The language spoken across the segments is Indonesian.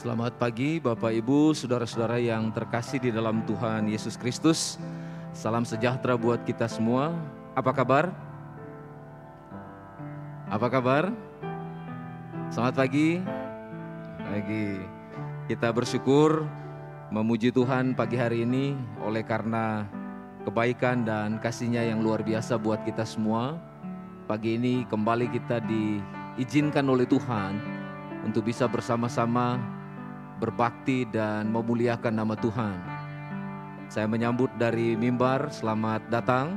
Selamat pagi Bapak Ibu, saudara-saudara yang terkasih di dalam Tuhan Yesus Kristus. Salam sejahtera buat kita semua. Apa kabar? Apa kabar? Selamat pagi. Kita bersyukur memuji Tuhan pagi hari ini oleh karena kebaikan dan kasih-Nya yang luar biasa buat kita semua. Pagi ini kembali kita diizinkan oleh Tuhan untuk bisa bersama-sama berbakti dan memuliakan nama Tuhan. Saya menyambut dari mimbar, selamat datang,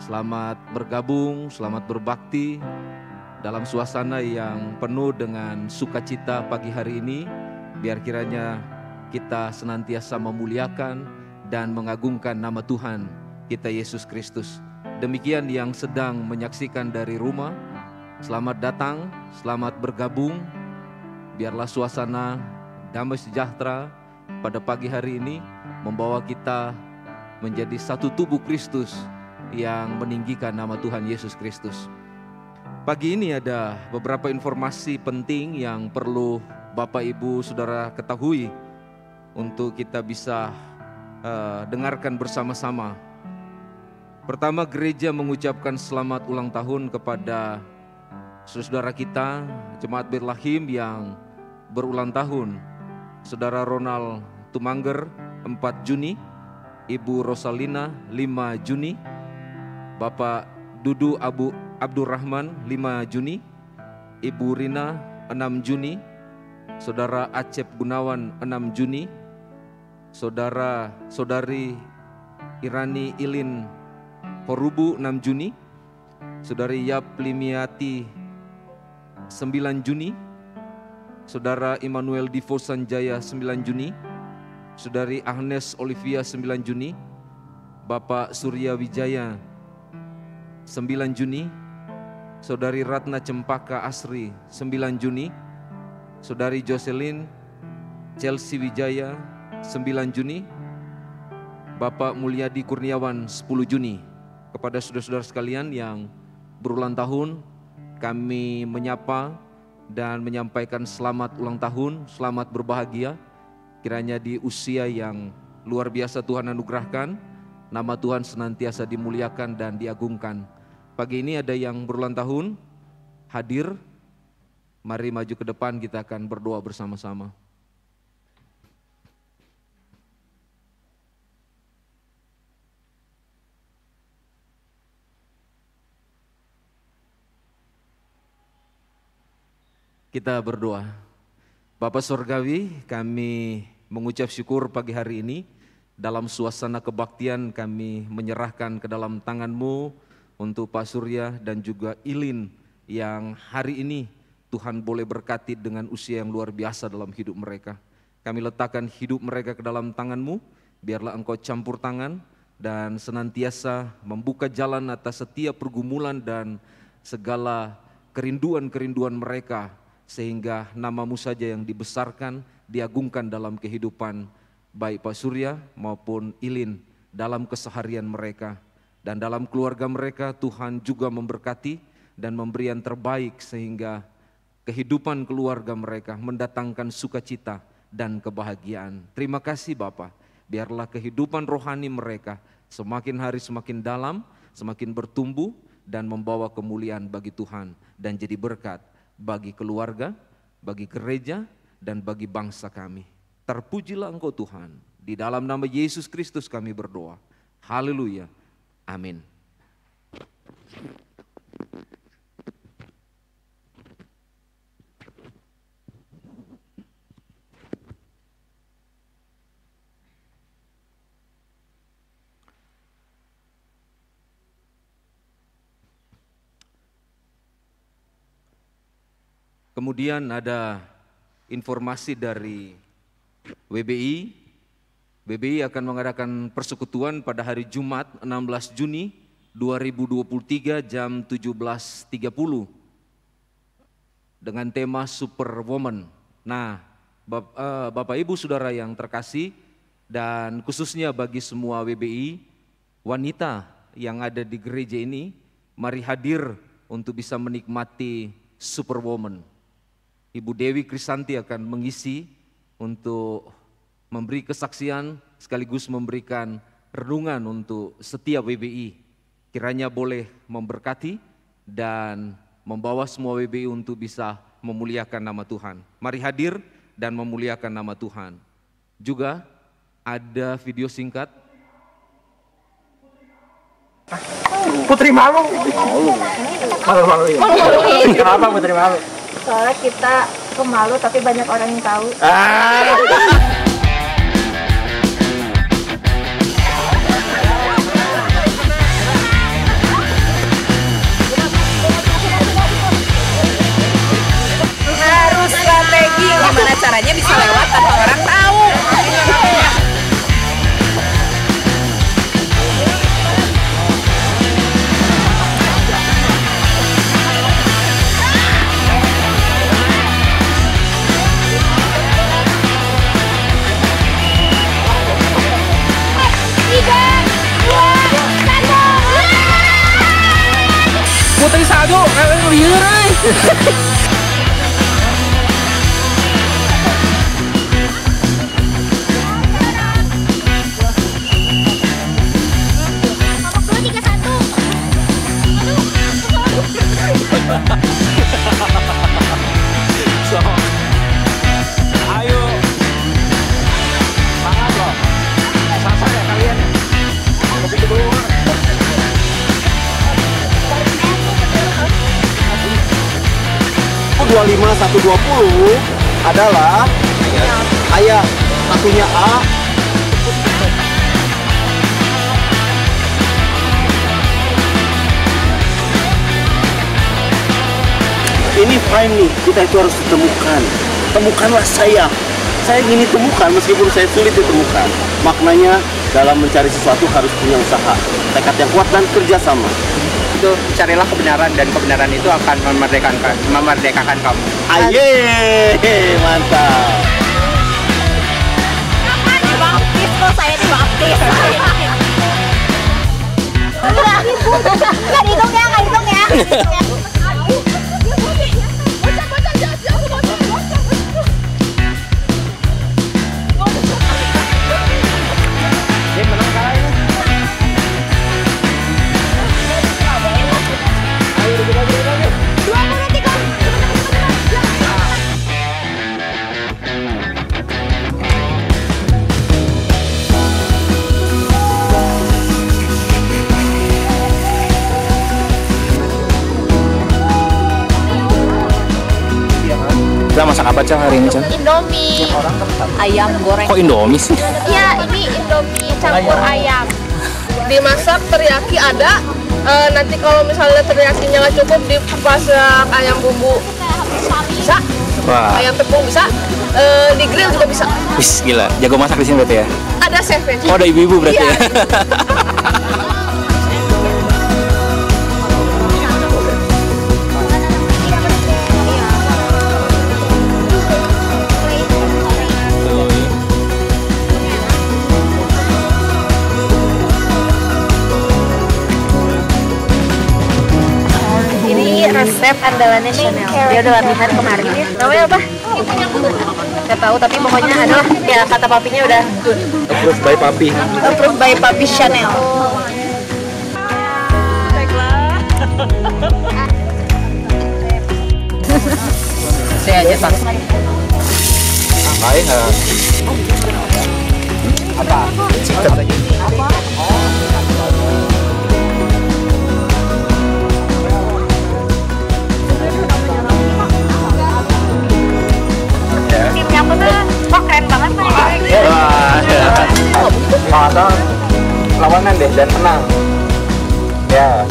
selamat bergabung, selamat berbakti dalam suasana yang penuh dengan sukacita pagi hari ini. Biar kiranya kita senantiasa memuliakan dan mengagungkan nama Tuhan kita Yesus Kristus. Demikian yang sedang menyaksikan dari rumah, selamat datang, selamat bergabung. Biarlah suasana damai sejahtera pada pagi hari ini membawa kita menjadi satu tubuh Kristus yang meninggikan nama Tuhan Yesus Kristus. Pagi ini ada beberapa informasi penting yang perlu Bapak Ibu Saudara ketahui untuk kita bisa dengarkan bersama-sama. Pertama, gereja mengucapkan selamat ulang tahun kepada saudara kita Jemaat Bethlehem yang berulang tahun. Saudara Ronald Tumangger 4 Juni, Ibu Rosalina 5 Juni, Bapak Dudu Abdurrahman 5 Juni, Ibu Rina 6 Juni, Saudara Acep Gunawan 6 Juni, Saudari Irani Ilin Horubu 6 Juni, Saudari Yap Limiati 9 Juni, Saudara Immanuel Divo Sanjaya 9 Juni, Saudari Agnes Olivia 9 Juni, Bapak Surya Wijaya 9 Juni, Saudari Ratna Cempaka Asri 9 Juni, Saudari Jocelyn Chelsea Wijaya 9 Juni, Bapak Mulyadi Kurniawan 10 Juni. Kepada saudara-saudara sekalian yang berulang tahun, kami menyapa dan menyampaikan selamat ulang tahun, selamat berbahagia. Kiranya di usia yang luar biasa Tuhan anugerahkan, nama Tuhan senantiasa dimuliakan dan diagungkan. Pagi ini ada yang berulang tahun hadir, mari maju ke depan, kita akan berdoa bersama-sama. Kita berdoa. Bapa Surgawi, kami mengucap syukur pagi hari ini. Dalam suasana kebaktian kami menyerahkan ke dalam tangan-Mu untuk Pak Surya dan juga Ilin yang hari ini Tuhan boleh berkati dengan usia yang luar biasa dalam hidup mereka. Kami letakkan hidup mereka ke dalam tangan-Mu, biarlah Engkau campur tangan dan senantiasa membuka jalan atas setiap pergumulan dan segala kerinduan-kerinduan mereka, sehingga nama-Mu saja yang dibesarkan, diagungkan dalam kehidupan baik Pak Surya maupun Ilin dalam keseharian mereka. Dan dalam keluarga mereka Tuhan juga memberkati dan memberi yang terbaik sehingga kehidupan keluarga mereka mendatangkan sukacita dan kebahagiaan. Terima kasih Bapa, biarlah kehidupan rohani mereka semakin hari semakin dalam, semakin bertumbuh dan membawa kemuliaan bagi Tuhan dan jadi berkat bagi keluarga, bagi gereja, dan bagi bangsa kami. Terpujilah Engkau Tuhan. Di dalam nama Yesus Kristus kami berdoa. Haleluya. Amin. Kemudian ada informasi dari WBI. WBI akan mengadakan persekutuan pada hari Jumat 16 Juni 2023 jam 17.30 dengan tema Superwoman. Nah, Bapak Ibu Saudara yang terkasih dan khususnya bagi semua WBI, wanita yang ada di gereja ini, mari hadir untuk bisa menikmati Superwoman. Ibu Dewi Krisanti akan mengisi untuk memberi kesaksian sekaligus memberikan renungan untuk setiap WBI. Kiranya boleh memberkati dan membawa semua WBI untuk bisa memuliakan nama Tuhan. Mari hadir dan memuliakan nama Tuhan. Juga ada video singkat. Putri malu. Malu. Kenapa Putri malu? Soalnya kita pemalu tapi banyak orang yang tahu. Harus strategi gimana caranya bisa lewat tanpa orang tahu. Putri salju, liur ay. Ayo. Semangat loh. Sasa ya kalian. Kopi kedua. 25120 adalah ayat satunya A. Ini prime nih, kita itu harus ditemukan. Temukanlah saya. Saya ingin ditemukan meskipun saya sulit ditemukan. Maknanya dalam mencari sesuatu harus punya usaha, tekad yang kuat dan kerjasama. Itu carilah kebenaran dan kebenaran itu akan memerdekakan kamu. Aye, mantap. Dibaptis kok saya dibaptis. Nggak dihitung ya, nggak dihitung ya. Kita masak apa Cang hari ini Cang? Indomie, ayam goreng. Kok Indomie sih? Iya, ini Indomie campur ayam. Dimasak teriyaki ada, nanti kalau misalnya teriyakinya nggak cukup dipasak ayam bumbu bisa, Wah, ayam tepung bisa, di grill juga bisa. wis gila, jago masak di sini berarti ya? Ada chefnya. Oh, ada ibu-ibu berarti Iya. ya? Ini resep andalannya Chanel. Dia udah latihan kemarin. Namanya apa? Gak tahu, tapi pokoknya adalah ya kata papinya udah good. Approved by papi. Approved by papi Chanel. Saya aja Sang. Hai, apa? Chicken. Timnya aku tuh kok keren banget Pak. Wah, ya. Masa lawanan deh dan menang. Ya.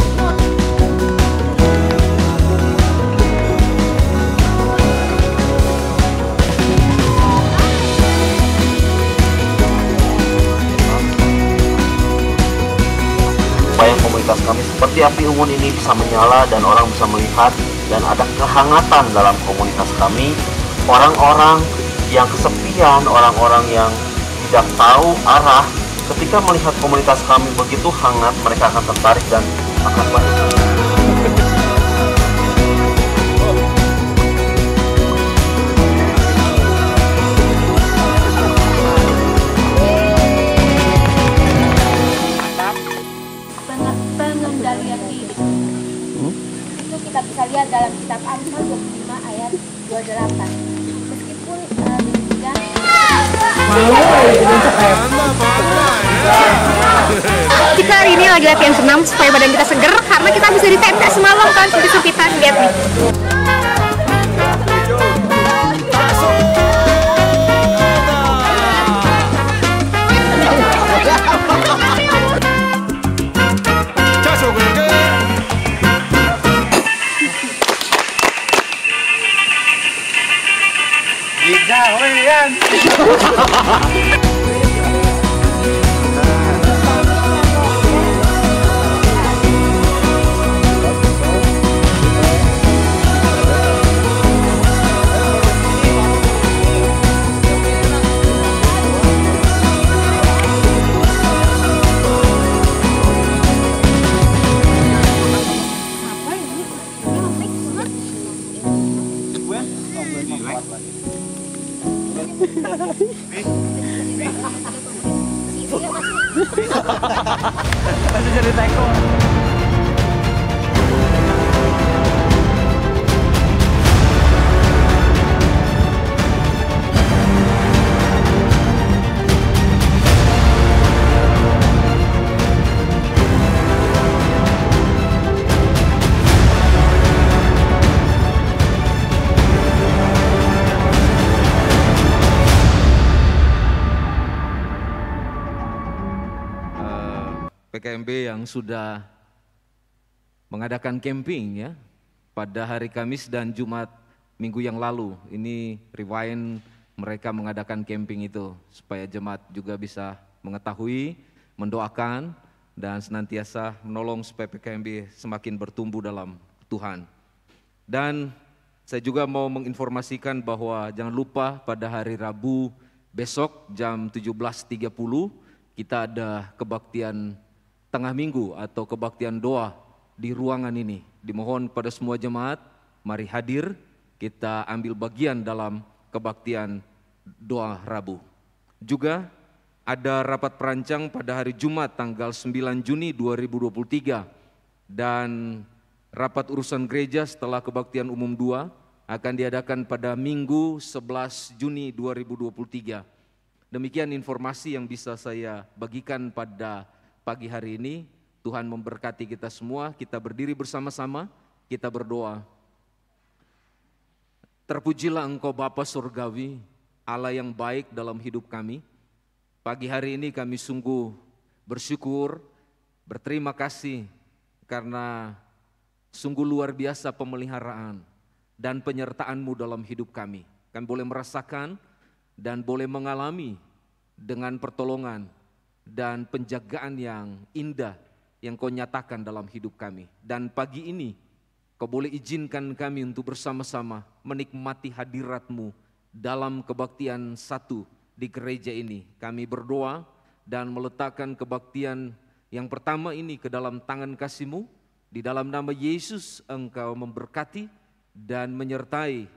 Supaya komunitas kami seperti api unggun ini bisa menyala dan orang bisa melihat dan ada kehangatan dalam komunitas kami. Orang-orang yang kesepian, orang-orang yang tidak tahu arah, ketika melihat komunitas kami begitu hangat, mereka akan tertarik dan akan banyak. lihat dalam kitab Amsal 25 ayat 28. Meskipun demikian kita hari ini lagi latihan senam supaya badan kita seger karena kita bisa di tenda semalam kan sempit-sempitan, lihat nih. Masih jadi teko. PKMB yang sudah mengadakan camping ya pada hari Kamis dan Jumat minggu yang lalu. Ini rewind mereka mengadakan camping itu supaya jemaat juga bisa mengetahui, mendoakan dan senantiasa menolong supaya PKMB semakin bertumbuh dalam Tuhan. Dan saya juga mau menginformasikan bahwa jangan lupa pada hari Rabu besok jam 17.30 kita ada kebaktian tengah minggu atau kebaktian doa di ruangan ini. Dimohon pada semua jemaat, mari hadir, kita ambil bagian dalam kebaktian doa Rabu. Juga ada rapat perancang pada hari Jumat tanggal 9 Juni 2023 dan rapat urusan gereja setelah kebaktian umum 2 akan diadakan pada Minggu 11 Juni 2023. Demikian informasi yang bisa saya bagikan pada pagi hari ini. Tuhan memberkati kita semua, kita berdiri bersama-sama, kita berdoa. Terpujilah Engkau Bapa Surgawi, Allah yang baik dalam hidup kami. Pagi hari ini kami sungguh bersyukur, berterima kasih karena sungguh luar biasa pemeliharaan dan penyertaan-Mu dalam hidup kami. Kami boleh merasakan dan boleh mengalami dengan pertolongan dan penjagaan yang indah yang Kau nyatakan dalam hidup kami. Dan pagi ini Kau boleh izinkan kami untuk bersama-sama menikmati hadirat-Mu dalam kebaktian satu di gereja ini. Kami berdoa dan meletakkan kebaktian yang pertama ini ke dalam tangan kasih-Mu. Di dalam nama Yesus Engkau memberkati dan menyertai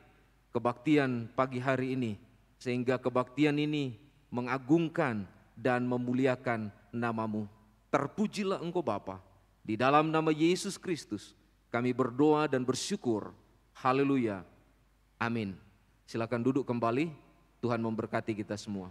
kebaktian pagi hari ini, sehingga kebaktian ini mengagungkan dan memuliakan nama-Mu. Terpujilah Engkau Bapa. Di dalam nama Yesus Kristus kami berdoa dan bersyukur. Haleluya. Amin. Silakan duduk kembali. Tuhan memberkati kita semua.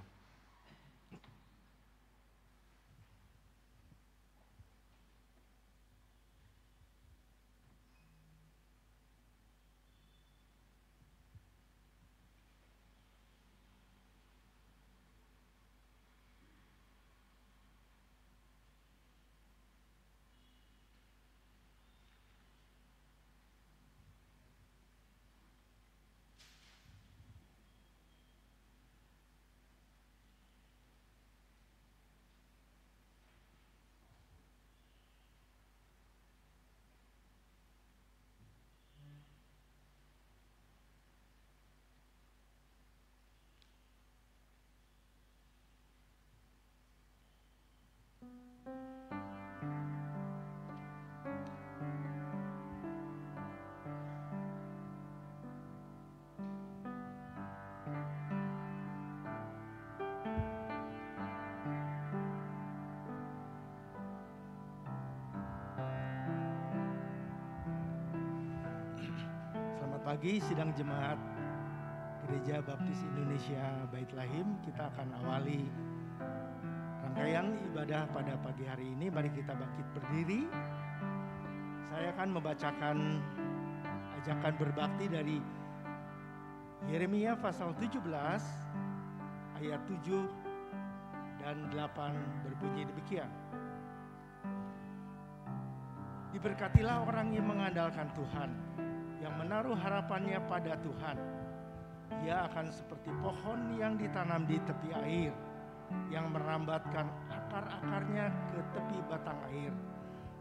pagi sidang jemaat Gereja Baptis Indonesia Bait Lahim. Kita akan awali rangkaian ibadah pada pagi hari ini. Mari kita bangkit berdiri. Saya akan membacakan ajakan berbakti dari Yeremia pasal 17 ayat 7 dan 8 berbunyi demikian. Diberkatilah orang yang mengandalkan Tuhan, yang menaruh harapannya pada Tuhan. Ia akan seperti pohon yang ditanam di tepi air, yang merambatkan akar-akarnya ke tepi batang air,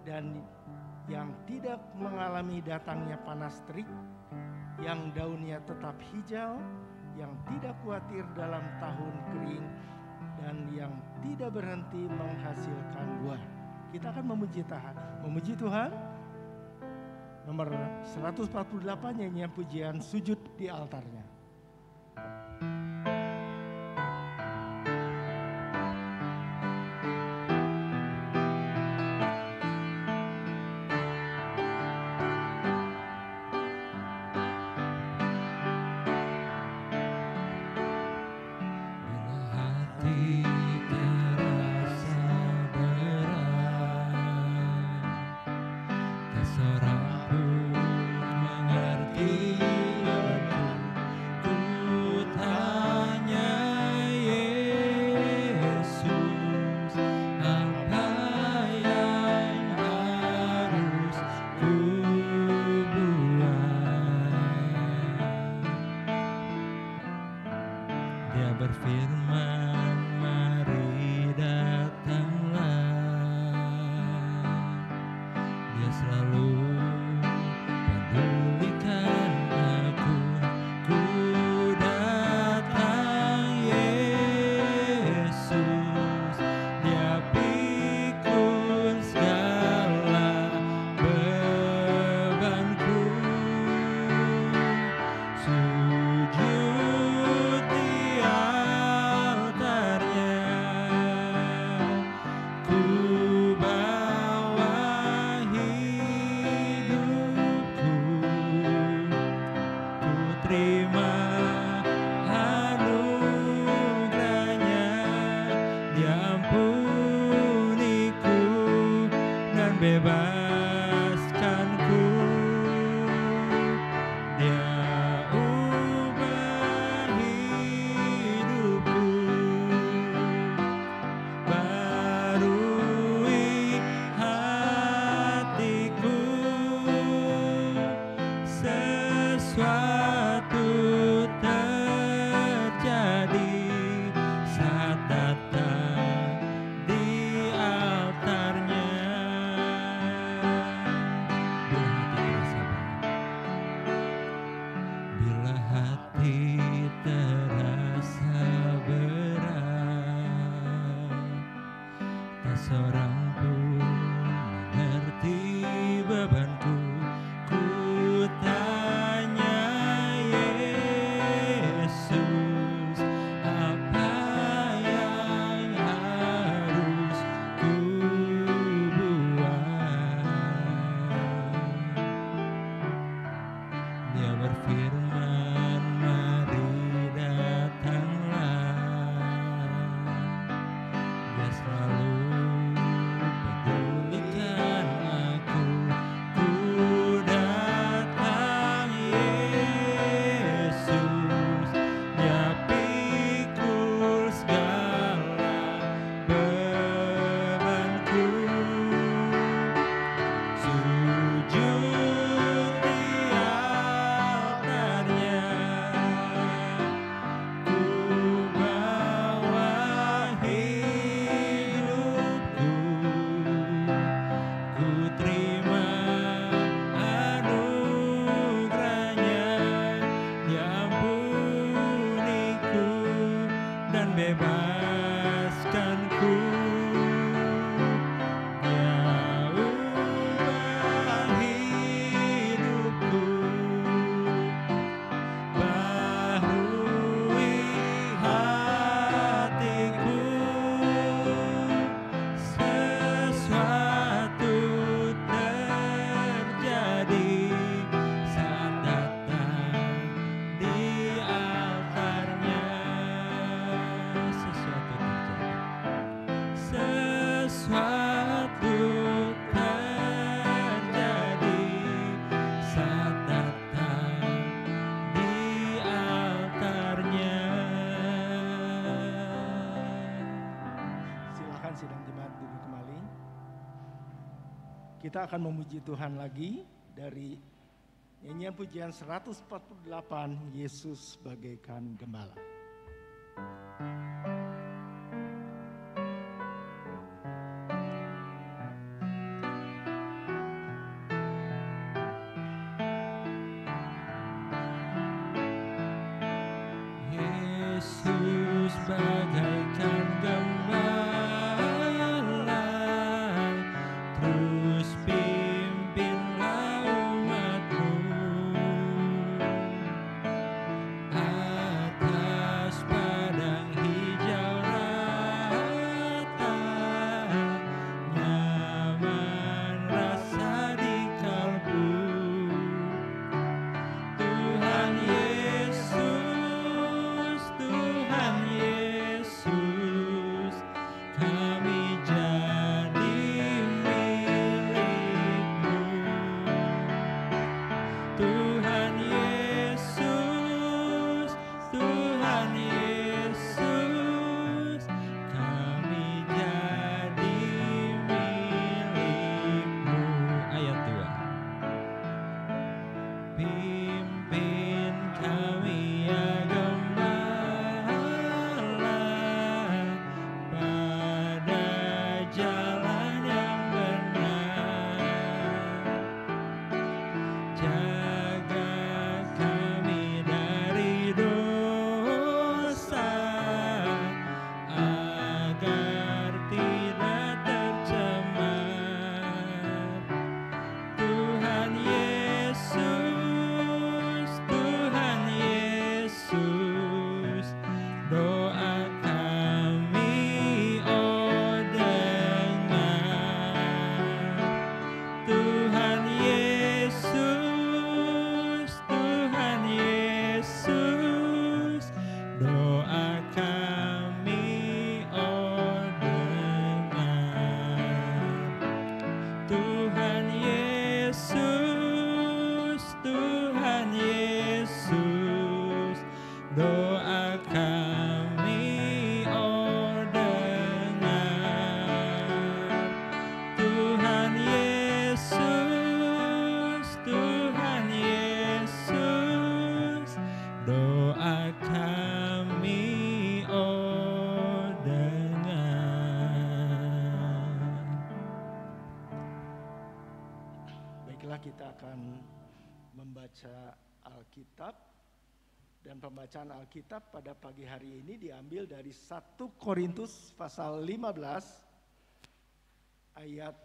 dan yang tidak mengalami datangnya panas terik, yang daunnya tetap hijau, yang tidak khawatir dalam tahun kering, dan yang tidak berhenti menghasilkan buah. Kita akan memuji Tuhan. Nomor 148 nyanyian pujian sujud di altarnya. Kita akan memuji Tuhan lagi dari nyanyian pujian 148, Yesus bagaikan gembala. Yesus bagaikan gembala, terus pimpinlah umat-Mu atas padang hijau rata, nyaman rasa di kalbu. Tuhan Yesus, Tuhan Yesus, kami jadi milik-Mu. Tuhan Yesus, Tuhan Yesus, kami jadi milik-Mu. Ayat 2. Pimpin kami ya Gembala pada jalan yang benar. Jaga kami dari dosa agar tidak tercemar. Tuhan Yesus, Tuhan Yesus, doa kami oh dengar. Tuhan Yesus, Tuhan Yesus, doa kami oh dengar. Tuhan Yesus, Tuhan Yesus, doa kami oh dengar. Tuhan Yesus, Tuhan Yesus, doa kami oh dengar. Baiklah, kita akan membaca Alkitab, dan pembacaan Alkitab pada pagi hari ini diambil dari 1 Korintus pasal 15 ayat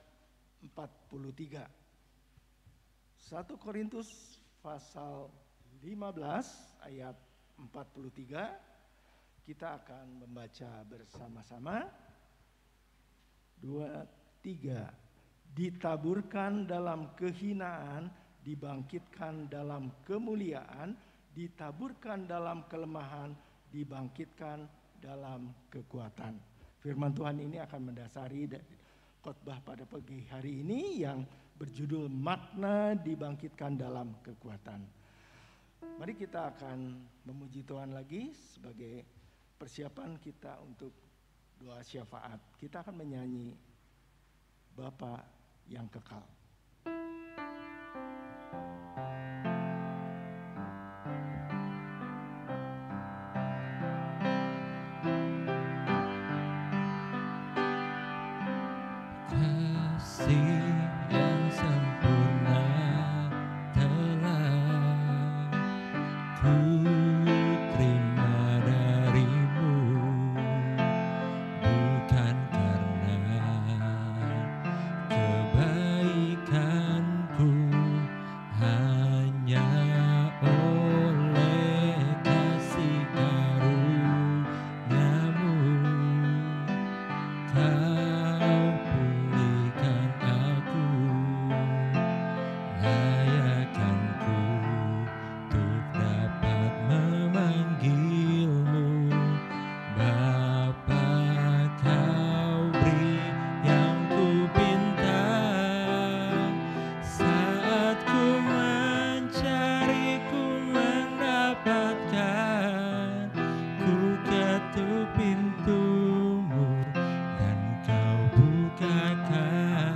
43. 1 Korintus pasal 15 ayat 43. Kita akan membaca bersama-sama. 2, 3. Ditaburkan dalam kehinaan, dibangkitkan dalam kemuliaan, ditaburkan dalam kelemahan, dibangkitkan dalam kekuatan. Firman Tuhan ini akan mendasari khotbah pada pagi hari ini yang berjudul makna dibangkitkan dalam kekuatan. Mari kita akan memuji Tuhan lagi sebagai persiapan kita untuk doa syafaat. Kita akan menyanyi Bapa yang kekal. Kasih yang sempurna telah ku terima darimu, bukan karena kebaikanku, hanya oleh kasih karunia-Mu. Kau pulihkan aku, layakkanku untuk dapat memanggil-Mu Bapa. Kau beri yang ku pinta, saat ku mencari ku mendapatkan. Ku ketuk pintu-Mu dan Kau bukakan.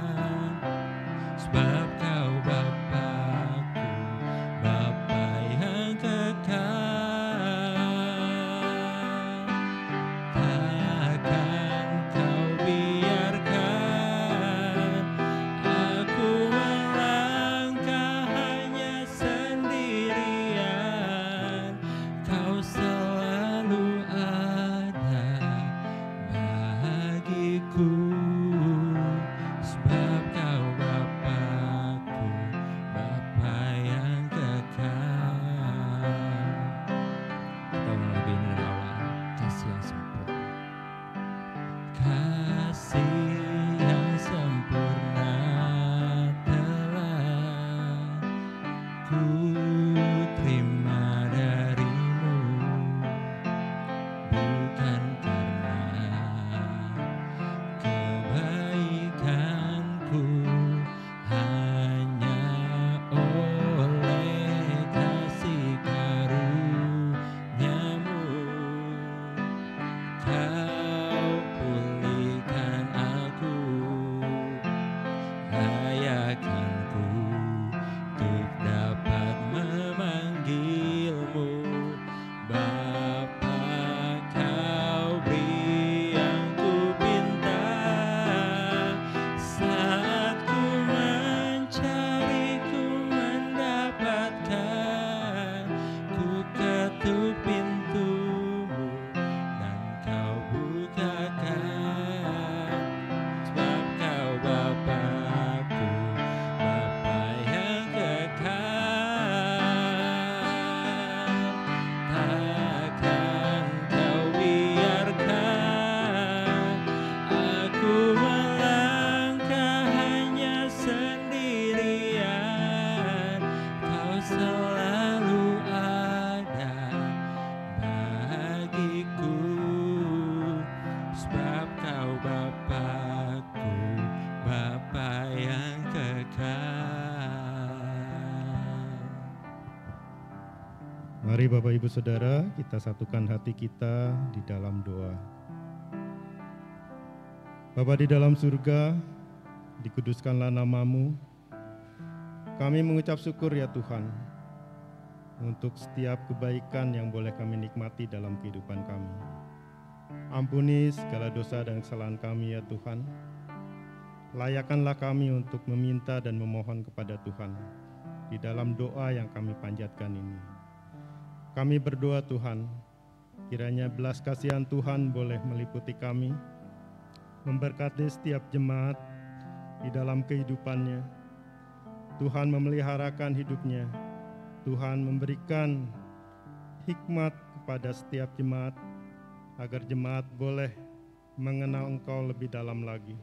Bapa yang kekal. Mari Bapak Ibu Saudara, kita satukan hati kita di dalam doa. Bapa di dalam surga, dikuduskanlah nama-Mu. Kami mengucap syukur ya Tuhan, untuk setiap kebaikan yang boleh kami nikmati dalam kehidupan kami. Ampuni segala dosa dan kesalahan kami ya Tuhan. Layakanlah kami untuk meminta dan memohon kepada Tuhan di dalam doa yang kami panjatkan ini. Kami berdoa Tuhan, kiranya belas kasihan Tuhan boleh meliputi kami, memberkati setiap jemaat di dalam kehidupannya. Tuhan memeliharakan hidupnya. Tuhan memberikan hikmat kepada setiap jemaat, agar jemaat boleh mengenal Engkau lebih dalam lagi.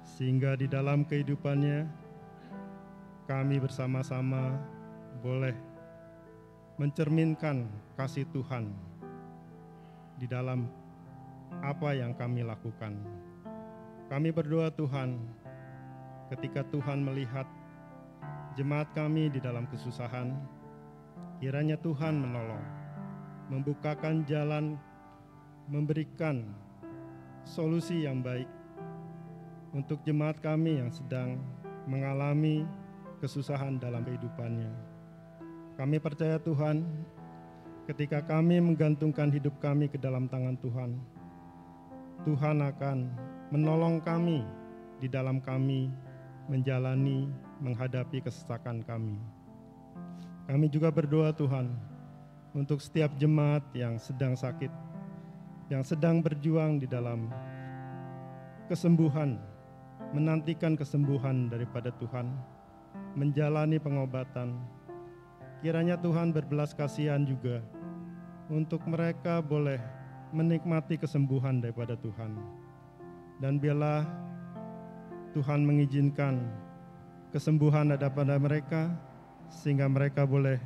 Sehingga di dalam kehidupannya, kami bersama-sama boleh mencerminkan kasih Tuhan di dalam apa yang kami lakukan. Kami berdoa Tuhan, ketika Tuhan melihat jemaat kami di dalam kesusahan, kiranya Tuhan menolong, membukakan jalan, memberikan solusi yang baik untuk jemaat kami yang sedang mengalami kesusahan dalam kehidupannya. Kami percaya Tuhan, ketika kami menggantungkan hidup kami ke dalam tangan Tuhan, Tuhan akan menolong kami di dalam kami menjalani, menghadapi kesesakan kami. Kami juga berdoa Tuhan, untuk setiap jemaat yang sedang sakit, yang sedang berjuang di dalam kesembuhan, menantikan kesembuhan daripada Tuhan, menjalani pengobatan. Kiranya Tuhan berbelas kasihan juga untuk mereka boleh menikmati kesembuhan daripada Tuhan. Dan biarlah Tuhan mengizinkan kesembuhan ada pada mereka, sehingga mereka boleh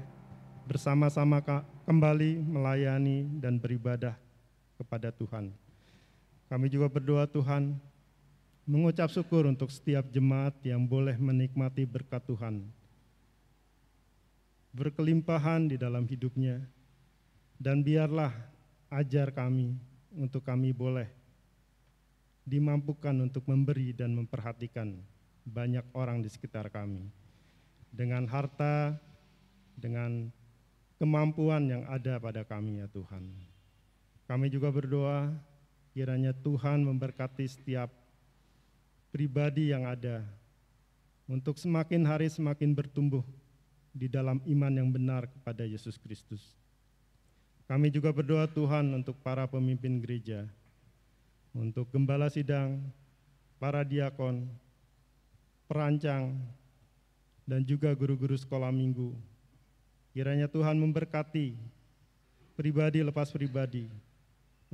bersama-sama kembali melayani dan beribadah kepada Tuhan. Kami juga berdoa Tuhan, mengucap syukur untuk setiap jemaat yang boleh menikmati berkat Tuhan, berkelimpahan di dalam hidupnya, dan biarlah ajar kami untuk kami boleh dimampukan untuk memberi dan memperhatikan banyak orang di sekitar kami dengan harta, dengan kemampuan yang ada pada kami ya Tuhan. Kami juga berdoa kiranya Tuhan memberkati setiap pribadi yang ada untuk semakin hari semakin bertumbuh di dalam iman yang benar kepada Yesus Kristus. Kami juga berdoa Tuhan untuk para pemimpin gereja, untuk gembala sidang, para diakon, perancang, dan juga guru-guru sekolah minggu. Kiranya Tuhan memberkati pribadi lepas pribadi,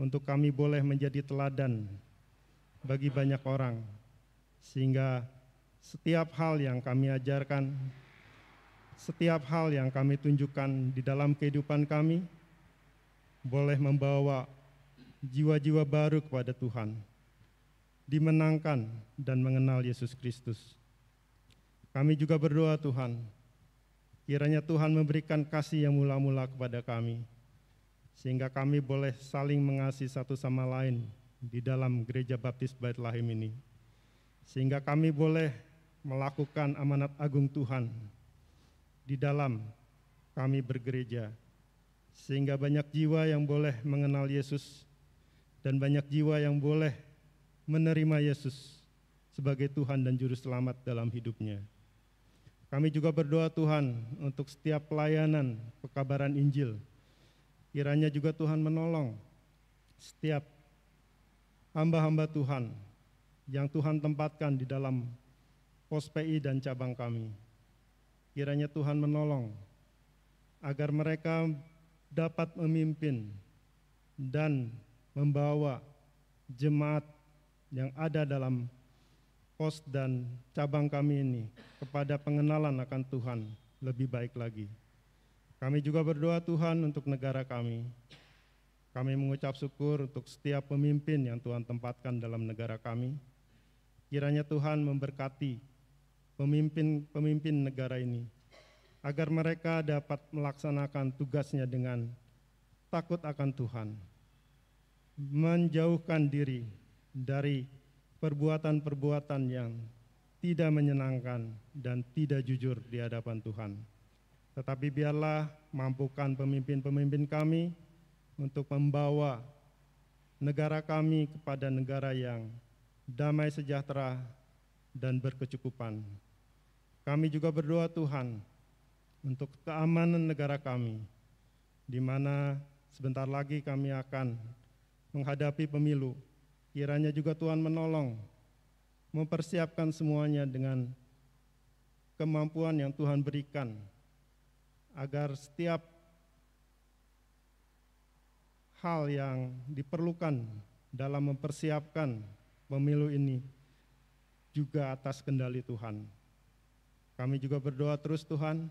untuk kami boleh menjadi teladan bagi banyak orang, sehingga setiap hal yang kami ajarkan, setiap hal yang kami tunjukkan di dalam kehidupan kami, boleh membawa jiwa-jiwa baru kepada Tuhan, dimenangkan dan mengenal Yesus Kristus. Kami juga berdoa Tuhan, kiranya Tuhan memberikan kasih yang mula-mula kepada kami, sehingga kami boleh saling mengasihi satu sama lain di dalam Gereja Baptis Baitlahim ini, sehingga kami boleh melakukan amanat agung Tuhan di dalam kami bergereja, sehingga banyak jiwa yang boleh mengenal Yesus, dan banyak jiwa yang boleh menerima Yesus sebagai Tuhan dan Juru Selamat dalam hidupnya. Kami juga berdoa Tuhan untuk setiap pelayanan pekabaran Injil. Kiranya juga Tuhan menolong setiap hamba-hamba Tuhan yang Tuhan tempatkan di dalam pos PI dan cabang kami. Kiranya Tuhan menolong agar mereka dapat memimpin dan membawa jemaat yang ada dalam pos dan cabang kami ini kepada pengenalan akan Tuhan lebih baik lagi. Kami juga berdoa Tuhan untuk negara kami. Kami mengucap syukur untuk setiap pemimpin yang Tuhan tempatkan dalam negara kami. Kiranya Tuhan memberkati pemimpin negara ini, agar mereka dapat melaksanakan tugasnya dengan takut akan Tuhan, menjauhkan diri dari perbuatan-perbuatan yang tidak menyenangkan dan tidak jujur di hadapan Tuhan. Tetapi biarlah mampukan pemimpin-pemimpin kami untuk membawa negara kami kepada negara yang damai sejahtera dan berkecukupan. Kami juga berdoa Tuhan untuk keamanan negara kami, di mana sebentar lagi kami akan menghadapi pemilu. Kiranya juga Tuhan menolong, mempersiapkan semuanya dengan kemampuan yang Tuhan berikan, agar setiap hal yang diperlukan dalam mempersiapkan pemilu ini juga atas kendali Tuhan. Kami juga berdoa terus Tuhan,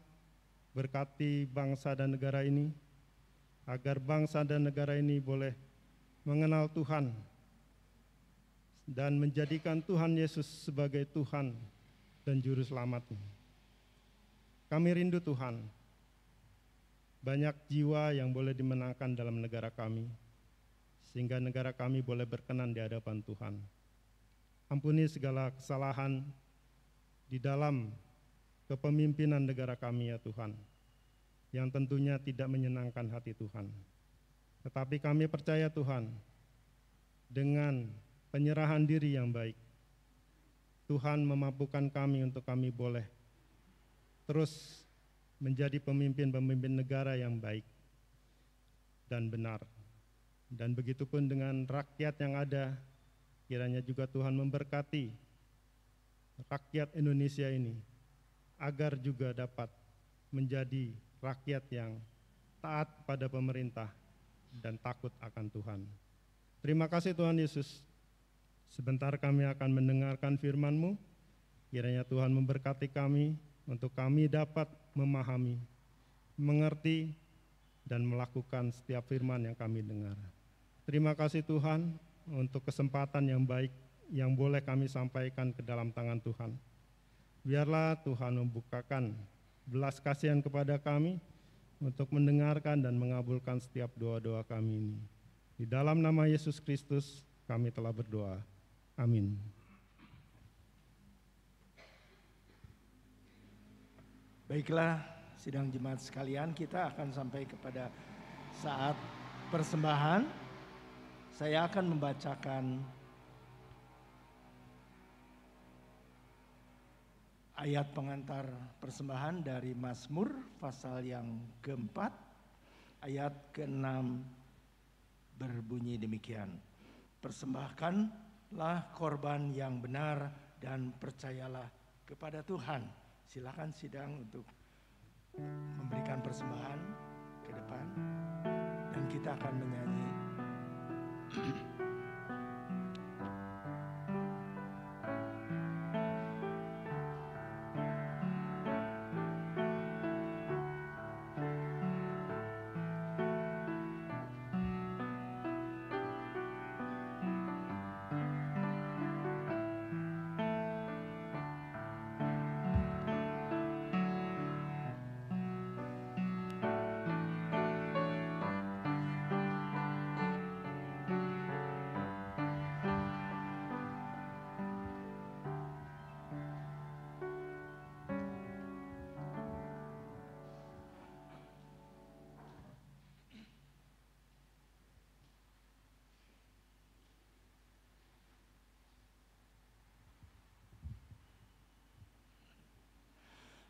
berkati bangsa dan negara ini, agar bangsa dan negara ini boleh mengenal Tuhan dan menjadikan Tuhan Yesus sebagai Tuhan dan Juru Selamatnya. Kami rindu Tuhan, banyak jiwa yang boleh dimenangkan dalam negara kami, sehingga negara kami boleh berkenan di hadapan Tuhan. Ampuni segala kesalahan di dalam kepemimpinan negara kami ya Tuhan, yang tentunya tidak menyenangkan hati Tuhan. Tetapi kami percaya Tuhan, dengan penyerahan diri yang baik, Tuhan memampukan kami untuk kami boleh terus menjadi pemimpin-pemimpin negara yang baik dan benar. Dan begitupun dengan rakyat yang ada, kiranya juga Tuhan memberkati rakyat Indonesia ini, agar juga dapat menjadi rakyat yang taat pada pemerintah dan takut akan Tuhan. Terima kasih Tuhan Yesus. Sebentar kami akan mendengarkan firman-Mu. Kiranya Tuhan memberkati kami untuk kami dapat memahami, mengerti, dan melakukan setiap firman yang kami dengar. Terima kasih Tuhan untuk kesempatan yang baik yang boleh kami sampaikan ke dalam tangan Tuhan. Biarlah Tuhan membukakan belas kasihan kepada kami untuk mendengarkan dan mengabulkan setiap doa-doa kami ini. Di dalam nama Yesus Kristus kami telah berdoa. Amin. Baiklah, sidang jemaat sekalian, kita akan sampai kepada saat persembahan. Saya akan membacakan ayat pengantar persembahan dari Mazmur pasal yang keempat, ayat ke-6 berbunyi demikian. Persembahkanlah korban yang benar dan percayalah kepada Tuhan. Silakan sidang untuk memberikan persembahan ke depan dan kita akan menyanyi.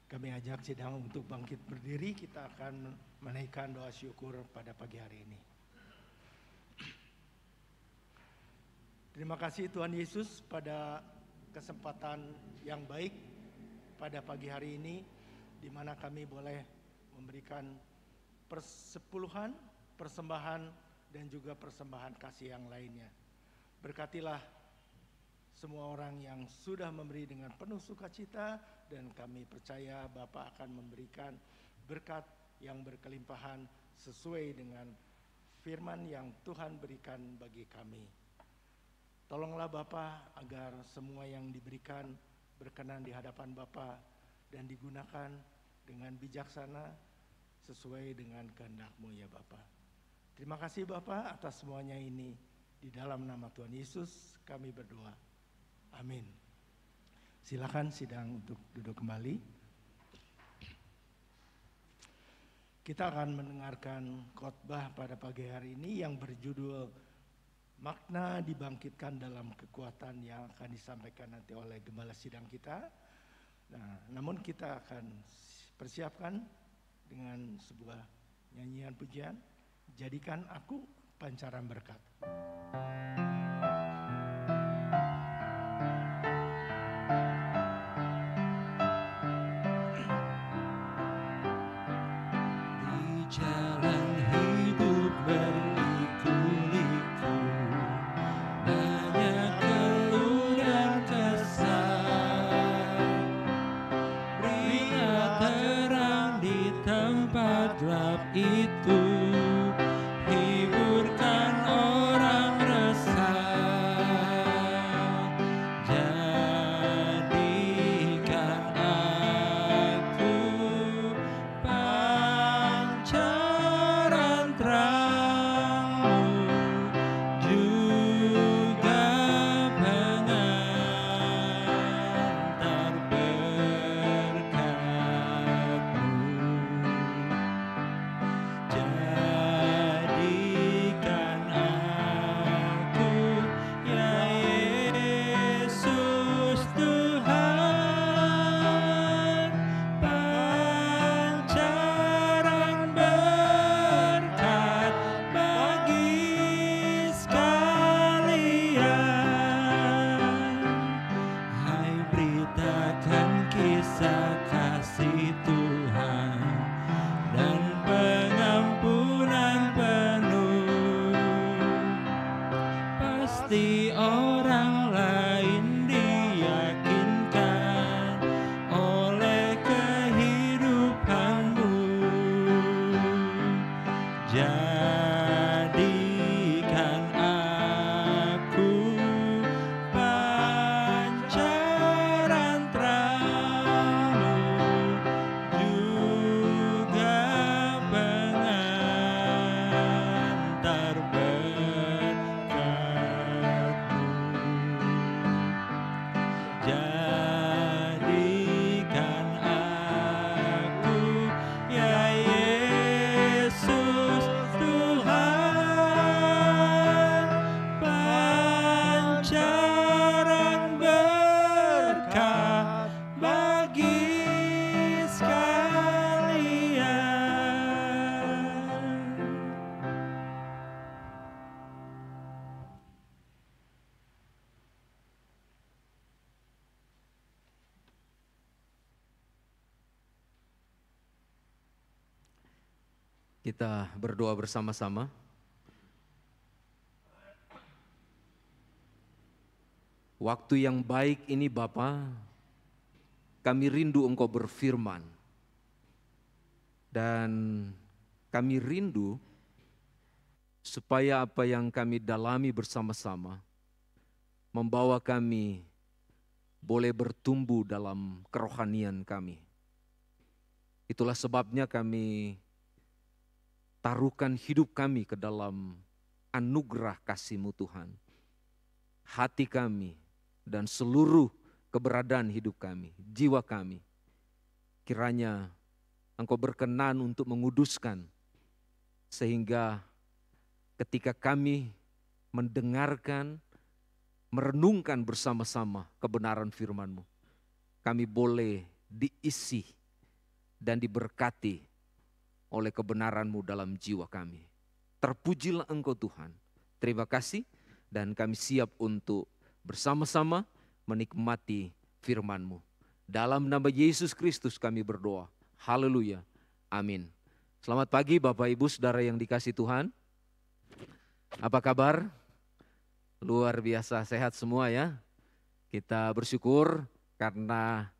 Kami ajak sidang untuk bangkit berdiri, kita akan menaikkan doa syukur pada pagi hari ini. Terima kasih Tuhan Yesus pada kesempatan yang baik pada pagi hari ini, di mana kami boleh memberikan persepuluhan, persembahan, dan juga persembahan kasih yang lainnya. Berkatilah semua orang yang sudah memberi dengan penuh sukacita, dan kami percaya Bapa akan memberikan berkat yang berkelimpahan sesuai dengan firman yang Tuhan berikan bagi kami. Tolonglah Bapa agar semua yang diberikan berkenan di hadapan Bapa dan digunakan dengan bijaksana sesuai dengan kehendak-Mu ya Bapa. Terima kasih Bapa atas semuanya ini. Di dalam nama Tuhan Yesus kami berdoa. Amin. Silakan sidang untuk duduk kembali. Kita akan mendengarkan khotbah pada pagi hari ini yang berjudul Makna Dibangkitkan dalam Kekuatan, yang akan disampaikan nanti oleh gembala sidang kita. Nah, namun kita akan persiapkan dengan sebuah nyanyian pujian, Jadikan Aku Pancaran Berkat. Jalan hidup berliku-liku, banyak keluh dan kesal. Berilah terang di tempat gelap itu, hiburkan orang resah. Jadikan aku pancaran terang-Mu, juga pengantar berkat-Mu. Jadikan aku, ya Yesus Tuhan, pancaran berkat bagi sekalian. Hai, beritakan kisah kasih Tuhan dan pengampunan penuh. Pasti orang lain diyakinkan oleh kehidupan-Mu. Jadikan aku pancaran terang-Mu, juga pengantar berkat-Mu. Jadikan aku, ya Yesus Tuhan, pancaran berkat bagi sekalian. Kita berdoa bersama-sama. Waktu yang baik ini Bapa, kami rindu Engkau berfirman. Dan kami rindu supaya apa yang kami dalami bersama-sama membawa kami boleh bertumbuh dalam kerohanian kami. Itulah sebabnya kami taruhkan hidup kami ke dalam anugerah kasih-Mu Tuhan. Hati kami dan seluruh keberadaan hidup kami, jiwa kami, kiranya Engkau berkenan untuk menguduskan, sehingga ketika kami mendengarkan, merenungkan bersama-sama kebenaran firman-Mu, kami boleh diisi dan diberkati oleh kebenaran-Mu dalam jiwa kami. Terpujilah Engkau Tuhan. Terima kasih, dan kami siap untuk bersama-sama menikmati firman-Mu. Dalam nama Yesus Kristus kami berdoa. Haleluya. Amin. Selamat pagi Bapak Ibu Saudara yang dikasihi Tuhan. Apa kabar? Luar biasa sehat semua ya. Kita bersyukur karena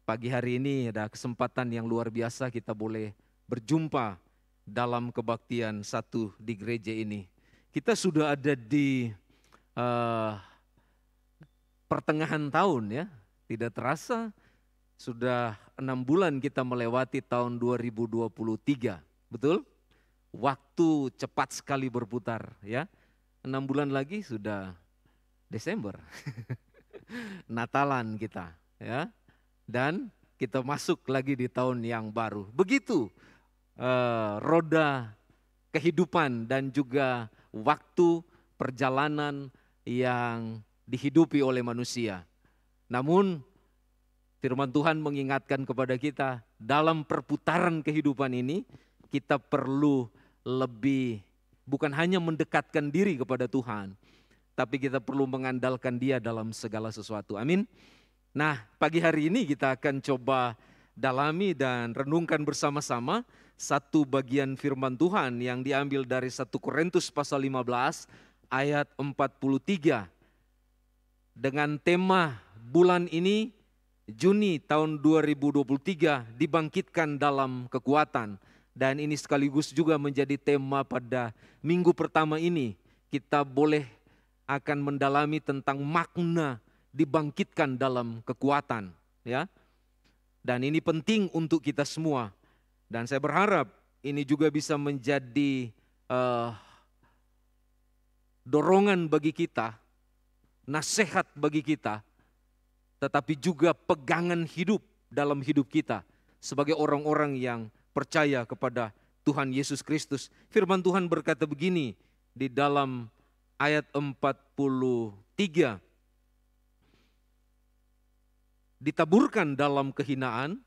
pagi hari ini ada kesempatan yang luar biasa kita boleh berjumpa dalam kebaktian satu di gereja ini. Kita sudah ada di pertengahan tahun ya. Tidak terasa sudah 6 bulan kita melewati tahun 2023. Betul? Waktu cepat sekali berputar ya. 6 bulan lagi sudah Desember. Natalan kita ya. Dan kita masuk lagi di tahun yang baru. Begitu roda kehidupan dan juga waktu perjalanan yang dihidupi oleh manusia. Namun firman Tuhan mengingatkan kepada kita dalam perputaran kehidupan ini kita perlu lebih bukan hanya mendekatkan diri kepada Tuhan, tapi kita perlu mengandalkan Dia dalam segala sesuatu. Amin. Nah, pagi hari ini kita akan coba dalami dan renungkan bersama-sama satu bagian firman Tuhan yang diambil dari 1 Korintus pasal 15 ayat 43. Dengan tema bulan ini, Juni tahun 2023, dibangkitkan dalam kekuatan. Dan ini sekaligus juga menjadi tema pada minggu pertama ini. Kita boleh akan mendalami tentang makna dibangkitkan dalam kekuatan. Ya. Dan ini penting untuk kita semua. Dan saya berharap ini juga bisa menjadi dorongan bagi kita, nasihat bagi kita, tetapi juga pegangan hidup dalam hidup kita sebagai orang-orang yang percaya kepada Tuhan Yesus Kristus. Firman Tuhan berkata begini di dalam ayat 43. Ditaburkan dalam kehinaan,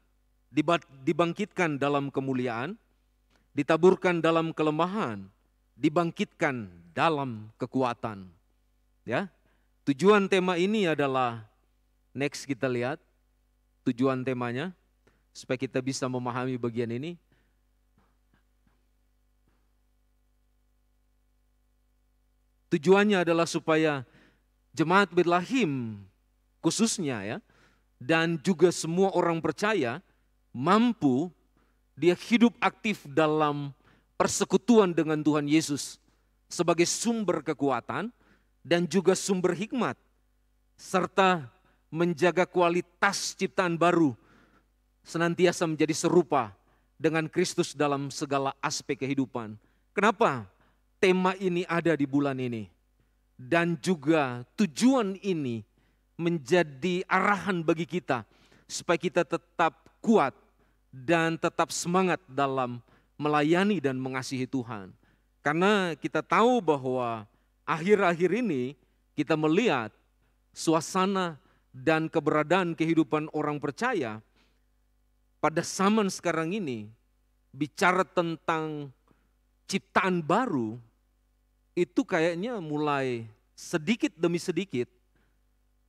dibangkitkan dalam kemuliaan, ditaburkan dalam kelemahan, dibangkitkan dalam kekuatan. Ya. Tujuan tema ini adalah, next kita lihat tujuan temanya supaya kita bisa memahami bagian ini. Tujuannya adalah supaya jemaat Betlehem khususnya ya, dan juga semua orang percaya mampu dia hidup aktif dalam persekutuan dengan Tuhan Yesus sebagai sumber kekuatan dan juga sumber hikmat, serta menjaga kualitas ciptaan baru senantiasa menjadi serupa dengan Kristus dalam segala aspek kehidupan. Kenapa tema ini ada di bulan ini? Dan juga tujuan ini menjadi arahan bagi kita supaya kita tetap kuat dan tetap semangat dalam melayani dan mengasihi Tuhan. Karena kita tahu bahwa akhir-akhir ini kita melihat suasana dan keberadaan kehidupan orang percaya pada zaman sekarang ini, bicara tentang ciptaan baru, itu kayaknya mulai sedikit demi sedikit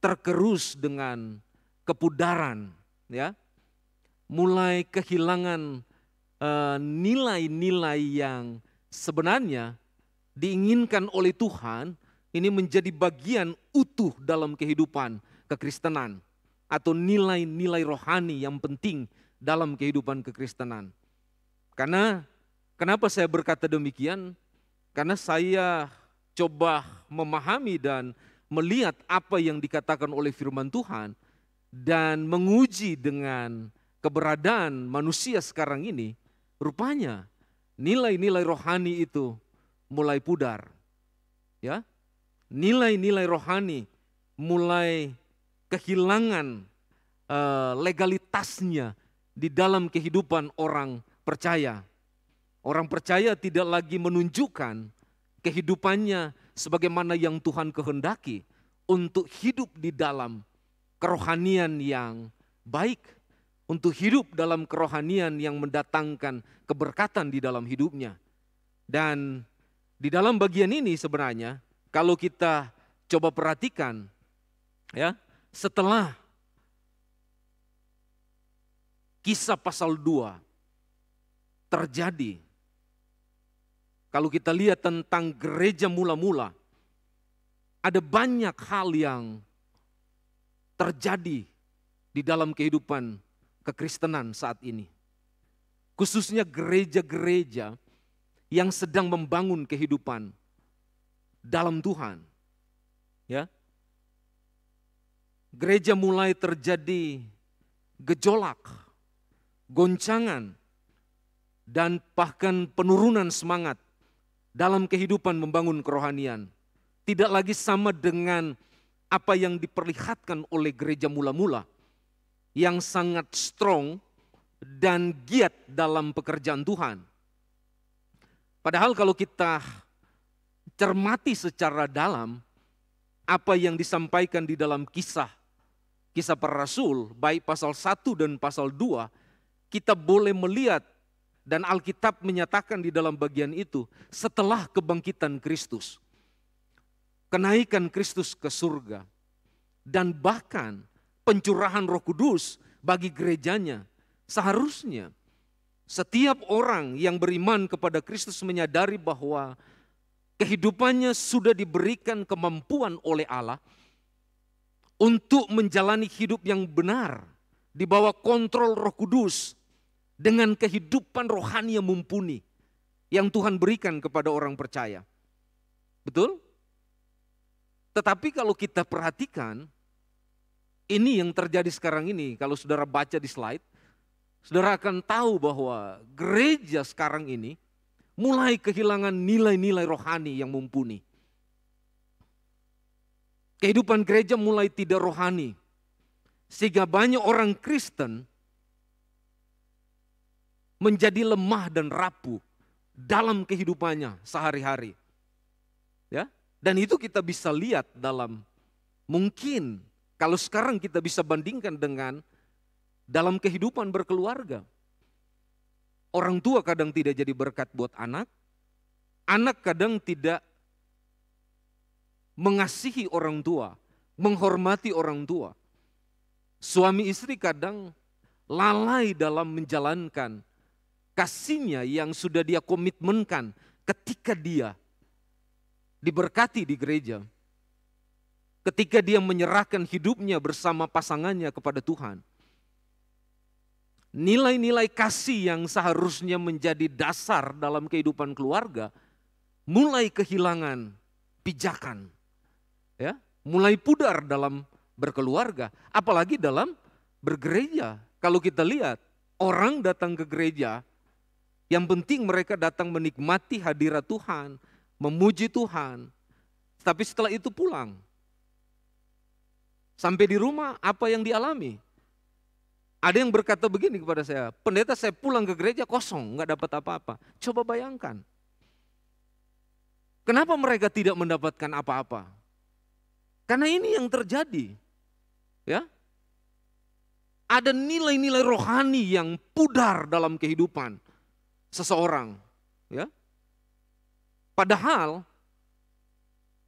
tergerus dengan kepudaran, ya, mulai kehilangan nilai-nilai yang sebenarnya diinginkan oleh Tuhan ini menjadi bagian utuh dalam kehidupan kekristenan atau nilai-nilai rohani yang penting dalam kehidupan kekristenan. Karena kenapa saya berkata demikian? Karena saya coba memahami dan melihat apa yang dikatakan oleh firman Tuhan dan menguji dengan keberadaan manusia sekarang ini, rupanya nilai-nilai rohani itu mulai pudar. Ya. Nilai-nilai rohani mulai kehilangan legalitasnya di dalam kehidupan orang percaya. Orang percaya tidak lagi menunjukkan kehidupannya sebagaimana yang Tuhan kehendaki untuk hidup di dalam kerohanian yang baik, untuk hidup dalam kerohanian yang mendatangkan keberkatan di dalam hidupnya. Dan di dalam bagian ini sebenarnya kalau kita coba perhatikan, ya, setelah Kisah pasal 2 terjadi, kalau kita lihat tentang gereja mula-mula, ada banyak hal yang terjadi di dalam kehidupan kekristenan saat ini. Khususnya gereja-gereja yang sedang membangun kehidupan dalam Tuhan. Ya. gereja mulai terjadi gejolak, goncangan, dan bahkan penurunan semangat dalam kehidupan membangun kerohanian. Tidak lagi sama dengan apa yang diperlihatkan oleh gereja mula-mula yang sangat strong dan giat dalam pekerjaan Tuhan. Padahal kalau kita cermati secara dalam apa yang disampaikan di dalam kisah para rasul, baik pasal 1 dan pasal 2, kita boleh melihat dan Alkitab menyatakan di dalam bagian itu setelah kebangkitan Kristus, kenaikan Kristus ke surga, dan bahkan pencurahan Roh Kudus bagi gerejanya. Seharusnya setiap orang yang beriman kepada Kristus menyadari bahwa kehidupannya sudah diberikan kemampuan oleh Allah untuk menjalani hidup yang benar di bawah kontrol Roh Kudus dengan kehidupan rohani yang mumpuni yang Tuhan berikan kepada orang percaya. Betul? Tetapi kalau kita perhatikan, ini yang terjadi sekarang ini, kalau saudara baca di slide, saudara akan tahu bahwa gereja sekarang ini mulai kehilangan nilai-nilai rohani yang mumpuni. Kehidupan gereja mulai tidak rohani, sehingga banyak orang Kristen menjadi lemah dan rapuh dalam kehidupannya sehari-hari. Ya, dan itu kita bisa lihat dalam, mungkin kalau sekarang kita bisa bandingkan dengan dalam kehidupan berkeluarga. Orang tua kadang tidak jadi berkat buat anak, anak kadang tidak mengasihi orang tua, menghormati orang tua. Suami istri kadang lalai dalam menjalankan kasihnya yang sudah dia komitmenkan ketika dia diberkati di gereja. Ketika dia menyerahkan hidupnya bersama pasangannya kepada Tuhan. Nilai-nilai kasih yang seharusnya menjadi dasar dalam kehidupan keluarga mulai kehilangan pijakan. Ya, mulai pudar dalam berkeluarga, apalagi dalam bergereja. Kalau kita lihat, orang datang ke gereja, yang penting mereka datang menikmati hadirat Tuhan, memuji Tuhan, tapi setelah itu pulang. Sampai di rumah, apa yang dialami? Ada yang berkata begini kepada saya, pendeta saya pulang ke gereja kosong, nggak dapat apa-apa. Coba bayangkan, kenapa mereka tidak mendapatkan apa-apa? Karena ini yang terjadi, ya. Ada nilai-nilai rohani yang pudar dalam kehidupan seseorang, ya. Padahal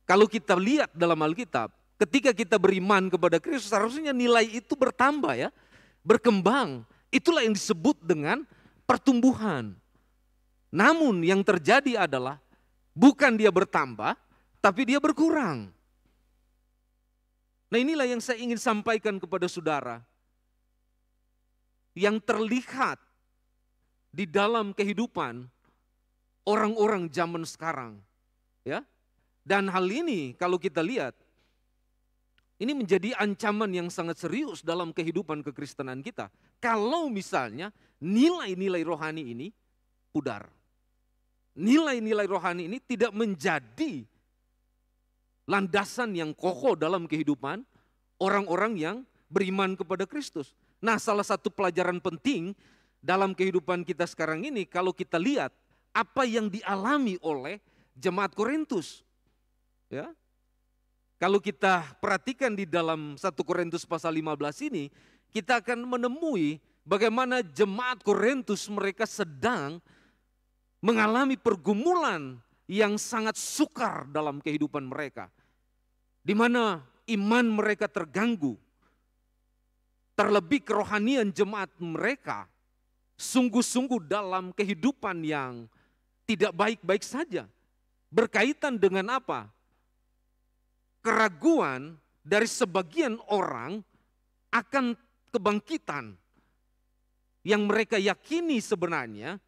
kalau kita lihat dalam Alkitab, ketika kita beriman kepada Kristus, harusnya nilai itu bertambah, ya, berkembang. Itulah yang disebut dengan pertumbuhan. Namun yang terjadi adalah bukan dia bertambah, tapi dia berkurang. Nah, inilah yang saya ingin sampaikan kepada saudara. Yang terlihat di dalam kehidupan orang-orang zaman sekarang, ya. Dan hal ini kalau kita lihat, ini menjadi ancaman yang sangat serius dalam kehidupan kekristenan kita. Kalau misalnya nilai-nilai rohani ini pudar. Nilai-nilai rohani ini tidak menjadi landasan yang kokoh dalam kehidupan orang-orang yang beriman kepada Kristus. Nah, salah satu pelajaran penting dalam kehidupan kita sekarang ini, kalau kita lihat apa yang dialami oleh jemaat Korintus. Ya. Kalau kita perhatikan di dalam 1 Korintus pasal 15 ini, kita akan menemui bagaimana jemaat Korintus mereka sedang mengalami pergumulan yang sangat sukar dalam kehidupan mereka. Di mana iman mereka terganggu. Terlebih kerohanian jemaat mereka sungguh-sungguh dalam kehidupan yang tidak baik-baik saja. Berkaitan dengan apa? Keraguan dari sebagian orang akan kebangkitan yang mereka yakini sebenarnya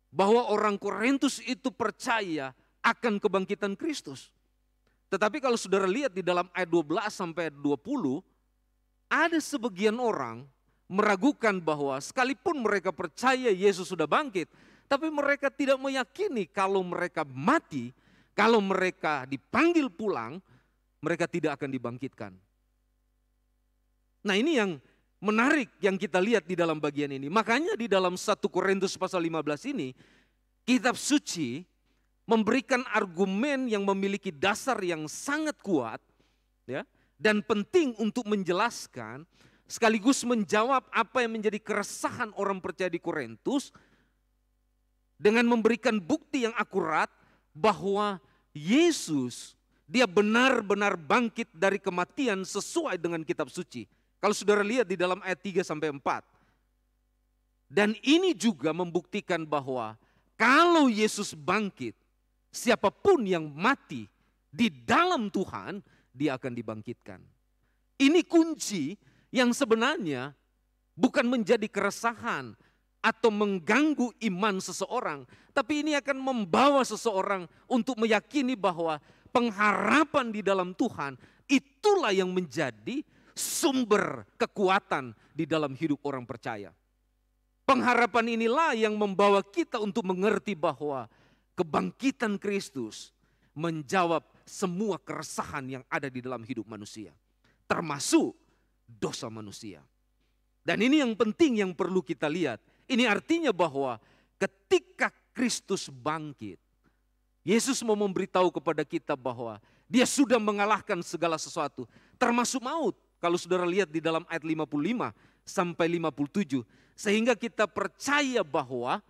bahwa orang Korintus itu percaya akan kebangkitan Kristus. Tetapi kalau saudara lihat di dalam ayat 12 sampai ayat 20, ada sebagian orang meragukan bahwa sekalipun mereka percaya Yesus sudah bangkit, tapi mereka tidak meyakini kalau mereka mati, kalau mereka dipanggil pulang, mereka tidak akan dibangkitkan. Nah, ini yang menarik yang kita lihat di dalam bagian ini. Makanya di dalam 1 Korintus pasal 15 ini, kitab suci memberikan argumen yang memiliki dasar yang sangat kuat, ya, dan penting untuk menjelaskan sekaligus menjawab apa yang menjadi keresahan orang percaya di Korintus dengan memberikan bukti yang akurat bahwa Yesus dia benar-benar bangkit dari kematian sesuai dengan kitab suci. Kalau saudara lihat di dalam ayat 3 sampai 4. Dan ini juga membuktikan bahwa kalau Yesus bangkit, siapapun yang mati di dalam Tuhan, dia akan dibangkitkan. Ini kunci yang sebenarnya bukan menjadi keresahan atau mengganggu iman seseorang, tapi ini akan membawa seseorang untuk meyakini bahwa pengharapan di dalam Tuhan itulah yang menjadi sumber kekuatan di dalam hidup orang percaya. Pengharapan inilah yang membawa kita untuk mengerti bahwa kebangkitan Kristus menjawab semua keresahan yang ada di dalam hidup manusia, termasuk dosa manusia. Dan ini yang penting yang perlu kita lihat. Ini artinya bahwa ketika Kristus bangkit, Yesus mau memberitahu kepada kita bahwa dia sudah mengalahkan segala sesuatu, termasuk maut. Kalau saudara lihat di dalam ayat 55 sampai 57, sehingga kita percaya bahwa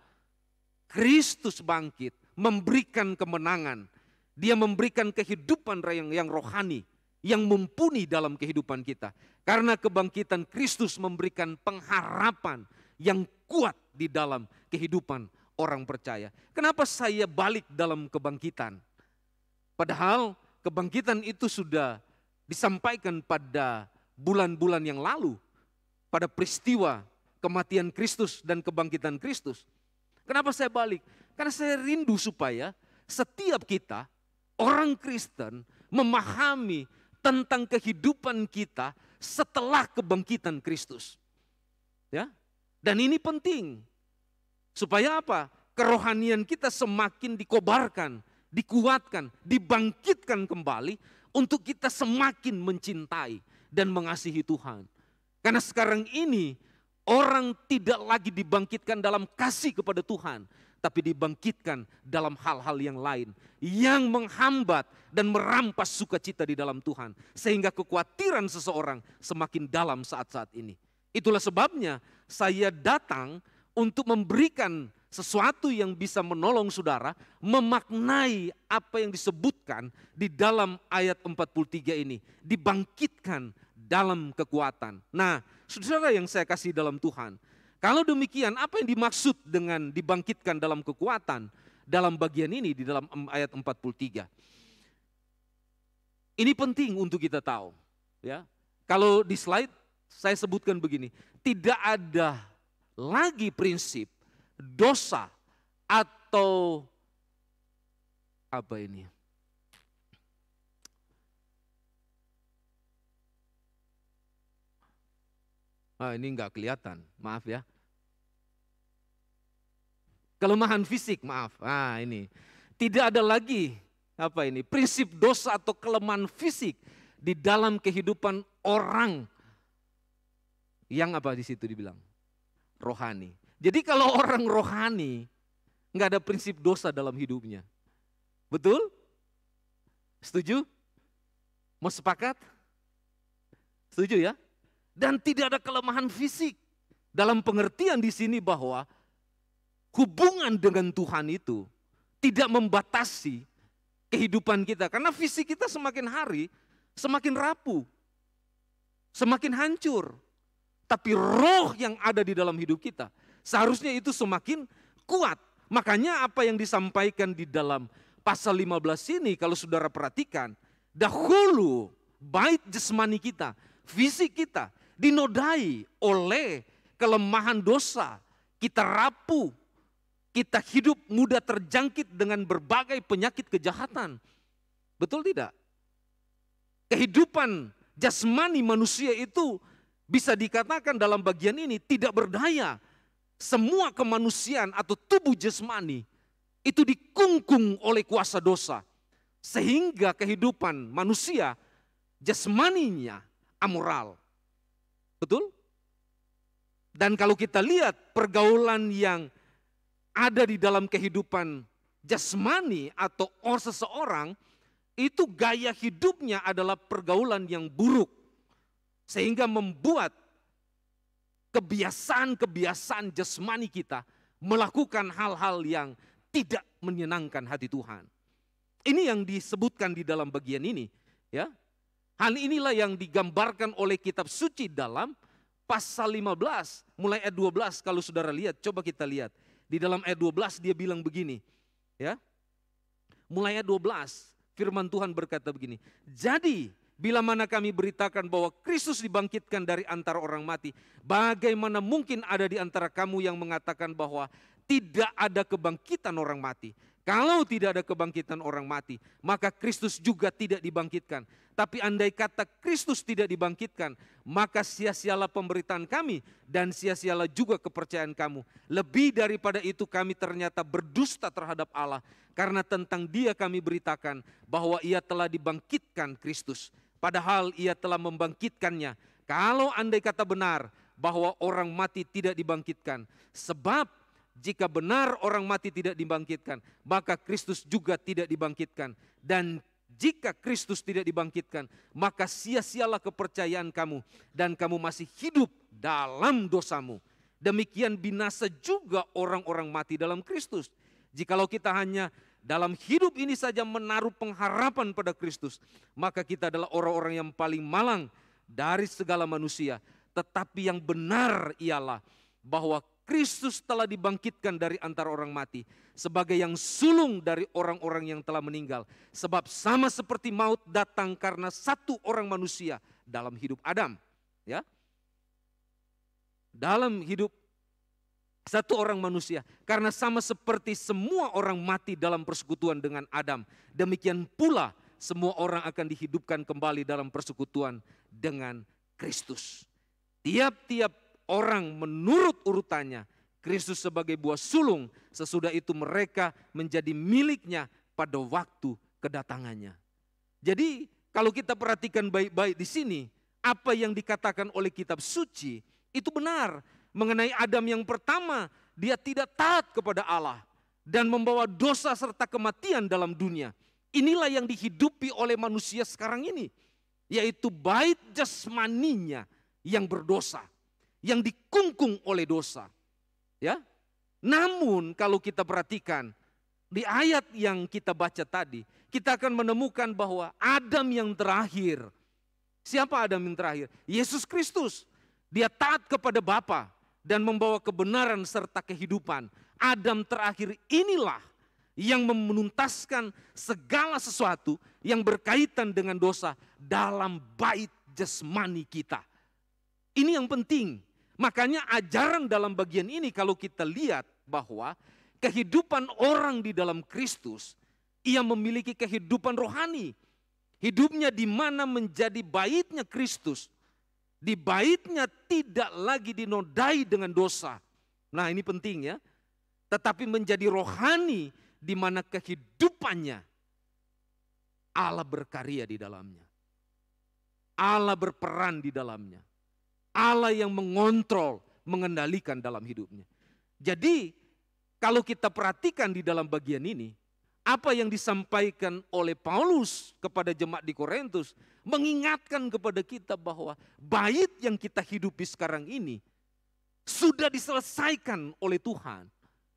Kristus bangkit, memberikan kemenangan. Dia memberikan kehidupan yang rohani, yang mumpuni dalam kehidupan kita. Karena kebangkitan Kristus memberikan pengharapan yang kuat di dalam kehidupan orang percaya. Kenapa saya balik dalam kebangkitan? Padahal kebangkitan itu sudah disampaikan pada bulan-bulan yang lalu. Pada peristiwa kematian Kristus dan kebangkitan Kristus. Kenapa saya balik? Karena saya rindu supaya setiap kita, orang Kristen, memahami tentang kehidupan kita setelah kebangkitan Kristus. Ya, dan ini penting. Supaya apa? Kerohanian kita semakin dikobarkan, dikuatkan, dibangkitkan kembali untuk kita semakin mencintai dan mengasihi Tuhan. Karena sekarang ini orang tidak lagi dibangkitkan dalam kasih kepada Tuhan, tapi dibangkitkan dalam hal-hal yang lain yang menghambat dan merampas sukacita di dalam Tuhan, sehingga kekhawatiran seseorang semakin dalam saat-saat ini. Itulah sebabnya saya datang untuk memberikan sesuatu yang bisa menolong saudara memaknai apa yang disebutkan di dalam ayat 43 ini, dibangkitkan dalam kekuatan. Nah, saudara yang saya kasih dalam Tuhan, kalau demikian apa yang dimaksud dengan dibangkitkan dalam kekuatan dalam bagian ini di dalam ayat 43? Ini penting untuk kita tahu, ya. Kalau di slide saya sebutkan begini, tidak ada lagi prinsip dosa atau apa ini? Ini enggak kelihatan, maaf ya. Kelemahan fisik, maaf. Ini. Tidak ada lagi apa ini? Prinsip dosa atau kelemahan fisik di dalam kehidupan orang yang apa di situ dibilang? Rohani. Jadi kalau orang rohani enggak ada prinsip dosa dalam hidupnya. Betul? Setuju? Mau sepakat? Setuju ya? Dan tidak ada kelemahan fisik. Dalam pengertian di sini bahwa hubungan dengan Tuhan itu tidak membatasi kehidupan kita. Karena fisik kita semakin hari semakin rapuh, semakin hancur. Tapi roh yang ada di dalam hidup kita seharusnya itu semakin kuat. Makanya apa yang disampaikan di dalam pasal 15 ini kalau saudara perhatikan, dahulu baik jasmani kita, fisik kita dinodai oleh kelemahan dosa, kita rapuh, kita hidup mudah terjangkit dengan berbagai penyakit kejahatan. Betul tidak? Kehidupan jasmani manusia itu Bisa dikatakan dalam bagian ini tidak berdaya. Semua kemanusiaan atau tubuh jasmani itu dikungkung oleh kuasa dosa. Sehingga kehidupan manusia jasmaninya amoral. Betul? Dan kalau kita lihat pergaulan yang ada di dalam kehidupan jasmani atau seseorang, itu gaya hidupnya adalah pergaulan yang buruk. Sehingga membuat kebiasaan-kebiasaan jasmani kita melakukan hal-hal yang tidak menyenangkan hati Tuhan. Ini yang disebutkan di dalam bagian ini, ya. Hal inilah yang digambarkan oleh kitab suci dalam pasal 15, mulai ayat 12 kalau saudara lihat, coba kita lihat. Di dalam ayat 12 dia bilang begini, ya. Mulai ayat 12, firman Tuhan berkata begini, jadi bila mana kami beritakan bahwa Kristus dibangkitkan dari antara orang mati, bagaimana mungkin ada di antara kamu yang mengatakan bahwa tidak ada kebangkitan orang mati? Kalau tidak ada kebangkitan orang mati, maka Kristus juga tidak dibangkitkan. Tapi andai kata Kristus tidak dibangkitkan, maka sia-sialah pemberitaan kami dan sia-sialah juga kepercayaan kamu. Lebih daripada itu kami ternyata berdusta terhadap Allah, karena tentang Dia kami beritakan bahwa Ia telah dibangkitkan Kristus. Padahal Ia telah membangkitkannya. Kalau andai kata benar bahwa orang mati tidak dibangkitkan, sebab jika benar orang mati tidak dibangkitkan, maka Kristus juga tidak dibangkitkan. Dan jika Kristus tidak dibangkitkan, maka sia-sialah kepercayaan kamu dan kamu masih hidup dalam dosamu. Demikian binasa juga orang-orang mati dalam Kristus. Jikalau kita hanya dalam hidup ini saja menaruh pengharapan pada Kristus, maka kita adalah orang-orang yang paling malang dari segala manusia. Tetapi yang benar ialah bahwa Kristus telah dibangkitkan dari antara orang mati sebagai yang sulung dari orang-orang yang telah meninggal. Sebab sama seperti maut datang karena satu orang manusia dalam hidup Adam, ya. Dalam hidup satu orang manusia, karena sama seperti semua orang mati dalam persekutuan dengan Adam, demikian pula semua orang akan dihidupkan kembali dalam persekutuan dengan Kristus. Tiap-tiap orang menurut urutannya, Kristus sebagai buah sulung, sesudah itu mereka menjadi miliknya pada waktu kedatangannya. Jadi kalau kita perhatikan baik-baik di sini, apa yang dikatakan oleh kitab suci itu benar. Mengenai Adam yang pertama, dia tidak taat kepada Allah dan membawa dosa serta kematian dalam dunia. Inilah yang dihidupi oleh manusia sekarang ini, yaitu bait jasmaninya yang berdosa, yang dikungkung oleh dosa. Ya. Namun kalau kita perhatikan di ayat yang kita baca tadi, kita akan menemukan bahwa Adam yang terakhir. Siapa Adam yang terakhir? Yesus Kristus. Dia taat kepada Bapa dan membawa kebenaran serta kehidupan. Adam terakhir inilah yang menuntaskan segala sesuatu yang berkaitan dengan dosa dalam bait jasmani kita. Ini yang penting. Makanya ajaran dalam bagian ini kalau kita lihat bahwa kehidupan orang di dalam Kristus, ia memiliki kehidupan rohani. Hidupnya di mana menjadi baitnya Kristus. Di baitnya tidak lagi dinodai dengan dosa. Nah ini penting ya. Tetapi menjadi rohani di mana kehidupannya Allah berkarya di dalamnya. Allah berperan di dalamnya. Allah yang mengontrol, mengendalikan dalam hidupnya. Jadi kalau kita perhatikan di dalam bagian ini, apa yang disampaikan oleh Paulus kepada jemaat di Korintus mengingatkan kepada kita bahwa bait yang kita hidupi sekarang ini sudah diselesaikan oleh Tuhan.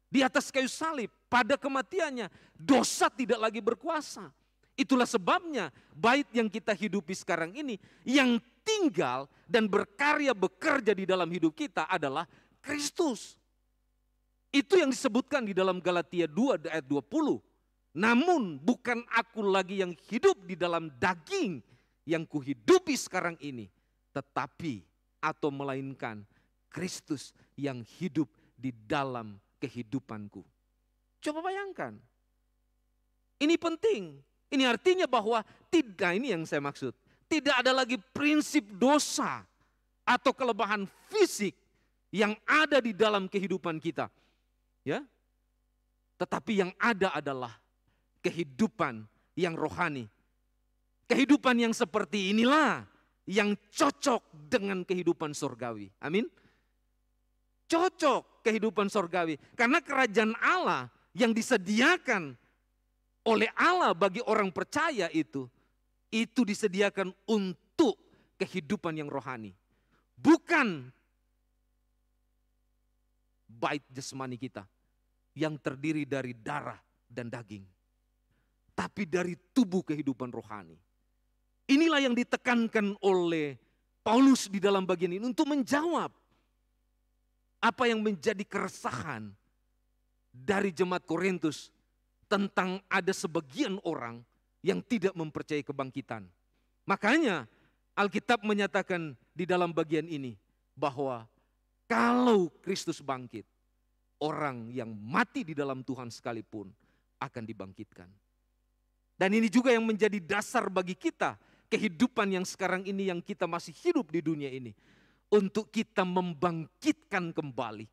Di atas kayu salib, pada kematiannya, dosa tidak lagi berkuasa. Itulah sebabnya bait yang kita hidupi sekarang ini, yang tinggal dan berkarya bekerja di dalam hidup kita adalah Kristus. Itu yang disebutkan di dalam Galatia 2 ayat 20. Namun bukan aku lagi yang hidup di dalam daging yang kuhidupi sekarang ini, tetapi atau melainkan Kristus yang hidup di dalam kehidupanku. Coba bayangkan. Ini penting. Ini artinya bahwa tidak, ini yang saya maksud. Tidak ada lagi prinsip dosa atau kelemahan fisik yang ada di dalam kehidupan kita. Ya. Tetapi yang ada adalah kehidupan yang rohani. Kehidupan yang seperti inilah yang cocok dengan kehidupan surgawi. Amin. Cocok kehidupan surgawi. Karena kerajaan Allah yang disediakan oleh Allah bagi orang percaya itu disediakan untuk kehidupan yang rohani. Bukan bait jasmani kita yang terdiri dari darah dan daging. Tapi dari tubuh kehidupan rohani. Inilah yang ditekankan oleh Paulus di dalam bagian ini untuk menjawab apa yang menjadi keresahan dari jemaat Korintus tentang ada sebagian orang yang tidak mempercayai kebangkitan. Makanya Alkitab menyatakan di dalam bagian ini bahwa kalau Kristus bangkit, orang yang mati di dalam Tuhan sekalipun akan dibangkitkan. Dan ini juga yang menjadi dasar bagi kita, kehidupan yang sekarang ini yang kita masih hidup di dunia ini. Untuk kita membangkitkan kembali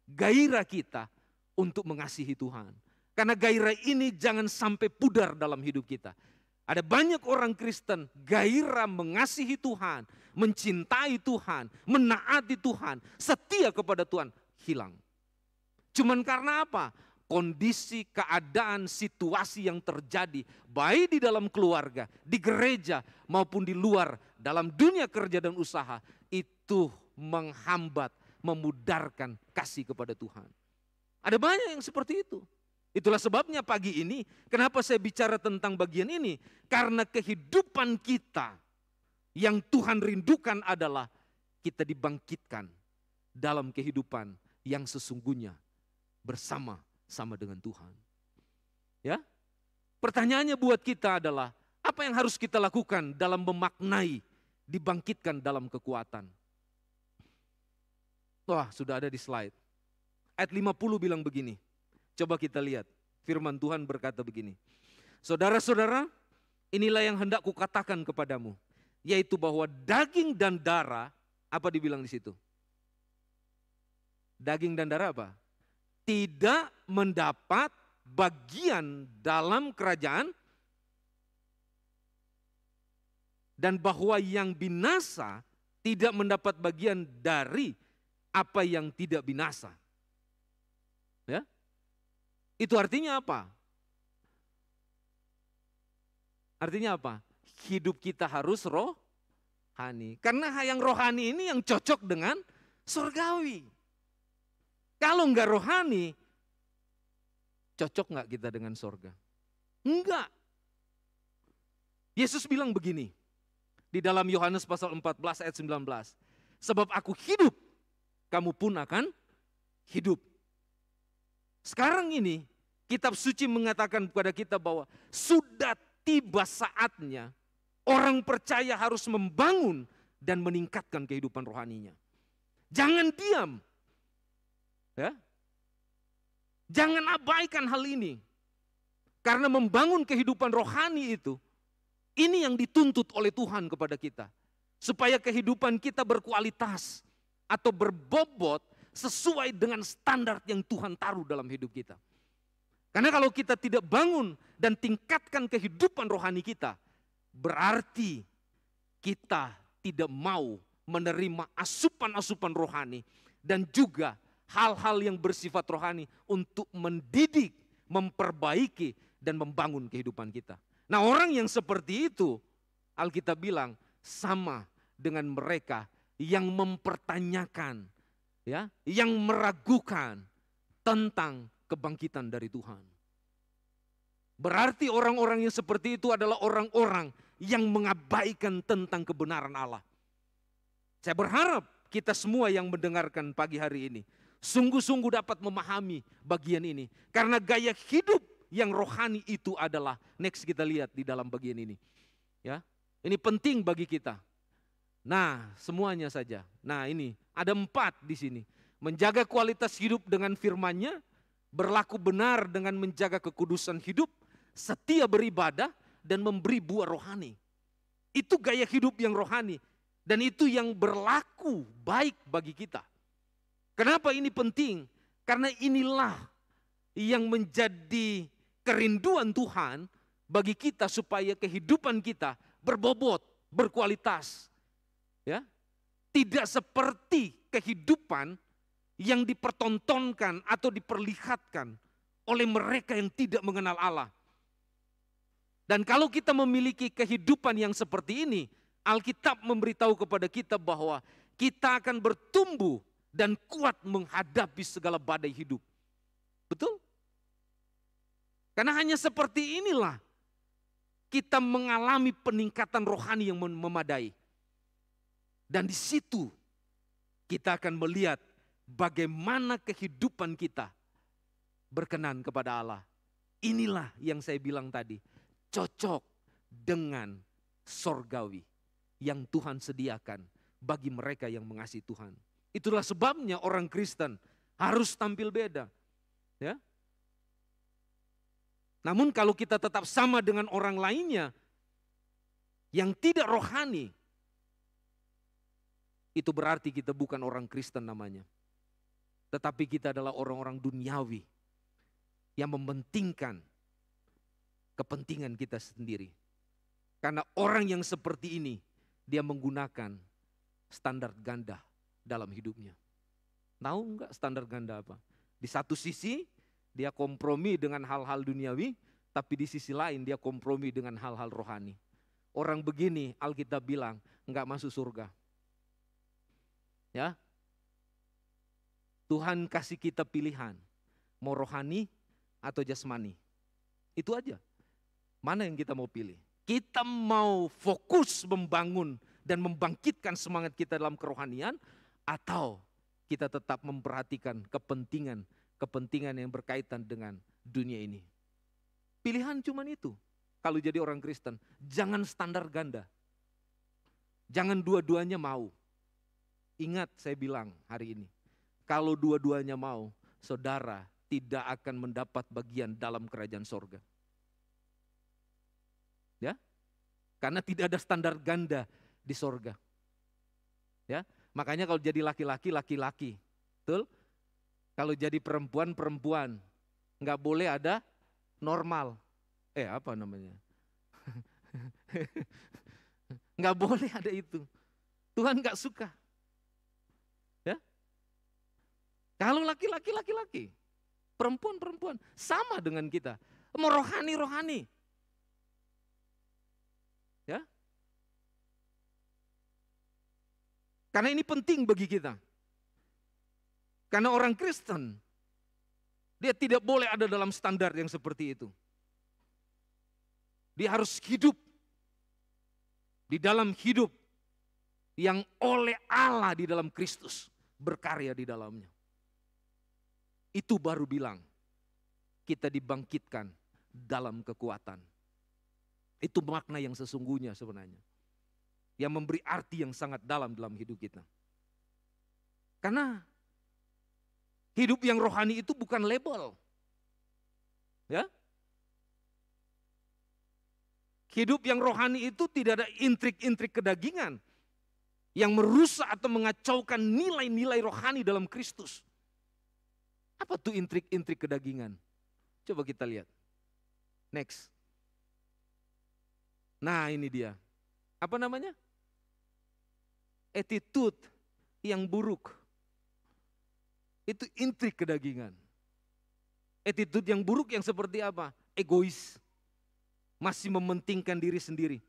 gairah kita untuk mengasihi Tuhan. Karena gairah ini jangan sampai pudar dalam hidup kita. Ada banyak orang Kristen gairah mengasihi Tuhan, mencintai Tuhan, menaati Tuhan, setia kepada Tuhan, hilang. Cuman karena apa? Kondisi, keadaan, situasi yang terjadi baik di dalam keluarga, di gereja maupun di luar, dalam dunia kerja dan usaha, itu menghambat, memudarkan kasih kepada Tuhan. Ada banyak yang seperti itu. Itulah sebabnya pagi ini kenapa saya bicara tentang bagian ini. Karena kehidupan kita yang Tuhan rindukan adalah kita dibangkitkan dalam kehidupan yang sesungguhnya bersama dengan Tuhan. Ya. Pertanyaannya buat kita adalah apa yang harus kita lakukan dalam memaknai dibangkitkan dalam kekuatan. Wah, sudah ada di slide. Ayat 50 bilang begini. Coba kita lihat. Firman Tuhan berkata begini. Saudara-saudara, inilah yang hendak kukatakan kepadamu, yaitu bahwa daging dan darah, apa dibilang di situ? Daging dan darah apa? Tidak mendapat bagian dalam kerajaan, dan bahwa yang binasa tidak mendapat bagian dari apa yang tidak binasa. Ya? Itu artinya apa? Artinya apa? Hidup kita harus rohani. Karena yang rohani ini yang cocok dengan surgawi. Kalau enggak rohani, cocok enggak kita dengan surga? Enggak. Yesus bilang begini, di dalam Yohanes pasal 14 ayat 19. Sebab aku hidup, kamu pun akan hidup. Sekarang ini, kitab suci mengatakan kepada kita bahwa sudah tiba saatnya orang percaya harus membangun dan meningkatkan kehidupan rohaninya. Jangan diam. Ya. Jangan abaikan hal ini. Karena membangun kehidupan rohani itu, ini yang dituntut oleh Tuhan kepada kita. Supaya kehidupan kita berkualitas atau berbobot sesuai dengan standar yang Tuhan taruh dalam hidup kita. Karena kalau kita tidak bangun dan tingkatkan kehidupan rohani kita, berarti kita tidak mau menerima asupan-asupan rohani dan juga hal-hal yang bersifat rohani untuk mendidik, memperbaiki, dan membangun kehidupan kita. Nah, orang yang seperti itu, Alkitab bilang sama dengan mereka yang mempertanyakan, ya, yang meragukan tentang kebangkitan dari Tuhan. Berarti orang-orang yang seperti itu adalah orang-orang yang mengabaikan tentang kebenaran Allah. Saya berharap kita semua yang mendengarkan pagi hari ini sungguh-sungguh dapat memahami bagian ini. Karena gaya hidup yang rohani itu adalah, next kita lihat di dalam bagian ini. Ya, ini penting bagi kita. Nah, semuanya saja. Nah, ini ada 4 di sini. Menjaga kualitas hidup dengan firman-Nya, berlaku benar dengan menjaga kekudusan hidup, setia beribadah, dan memberi buah rohani. Itu gaya hidup yang rohani. Dan itu yang berlaku baik bagi kita. Kenapa ini penting? Karena inilah yang menjadi kerinduan Tuhan bagi kita supaya kehidupan kita berbobot, berkualitas. Ya, tidak seperti kehidupan yang dipertontonkan atau diperlihatkan oleh mereka yang tidak mengenal Allah. Dan kalau kita memiliki kehidupan yang seperti ini, Alkitab memberitahu kepada kita bahwa kita akan bertumbuh dan kuat menghadapi segala badai hidup. Betul? Karena hanya seperti inilah kita mengalami peningkatan rohani yang memadai. Dan di situ kita akan melihat bagaimana kehidupan kita berkenan kepada Allah. Inilah yang saya bilang tadi, cocok dengan sorgawi yang Tuhan sediakan bagi mereka yang mengasihi Tuhan. Itulah sebabnya orang Kristen harus tampil beda. Ya. Namun kalau kita tetap sama dengan orang lainnya yang tidak rohani, itu berarti kita bukan orang Kristen namanya. Tetapi kita adalah orang-orang duniawi yang mementingkan kepentingan kita sendiri. Karena orang yang seperti ini, dia menggunakan standar ganda dalam hidupnya. Tahu enggak standar ganda apa? Di satu sisi dia kompromi dengan hal-hal duniawi, tapi di sisi lain dia kompromi dengan hal-hal rohani. Orang begini Alkitab bilang enggak masuk surga. Ya. Tuhan kasih kita pilihan, mau rohani atau jasmani. Itu aja. Mana yang kita mau pilih? Kita mau fokus membangun dan membangkitkan semangat kita dalam kerohanian, atau kita tetap memperhatikan kepentingan yang berkaitan dengan dunia ini. Pilihan cuma itu. Kalau jadi orang Kristen, jangan standar ganda. Jangan dua-duanya mau. Ingat saya bilang hari ini, kalau dua-duanya mau, saudara tidak akan mendapat bagian dalam kerajaan sorga. Ya, karena tidak ada standar ganda di sorga. Ya, makanya kalau jadi laki-laki, laki-laki, betul? Kalau jadi perempuan, perempuan, nggak boleh ada normal. Apa namanya? Nggak boleh ada itu. Tuhan nggak suka. Ya, kalau laki-laki, laki-laki, perempuan, perempuan, sama dengan kita. Mau rohani, rohani. Ya. Karena ini penting bagi kita. Karena orang Kristen, dia tidak boleh ada dalam standar yang seperti itu. Dia harus hidup di dalam hidup yang oleh Allah di dalam Kristus berkarya di dalamnya. Itu baru bilang kita dibangkitkan dalam kekuatan. Itu makna yang sesungguhnya sebenarnya. Yang memberi arti yang sangat dalam hidup kita. Karena hidup yang rohani itu bukan label. Ya. Hidup yang rohani itu tidak ada intrik-intrik kedagingan yang merusak atau mengacaukan nilai-nilai rohani dalam Kristus. Apa tuh intrik-intrik kedagingan? Coba kita lihat. Next. Nah, ini dia. Apa namanya? Attitude yang buruk. Itu intrik kedagingan. Attitude yang buruk yang seperti apa? Egois. Masih mementingkan diri sendiri.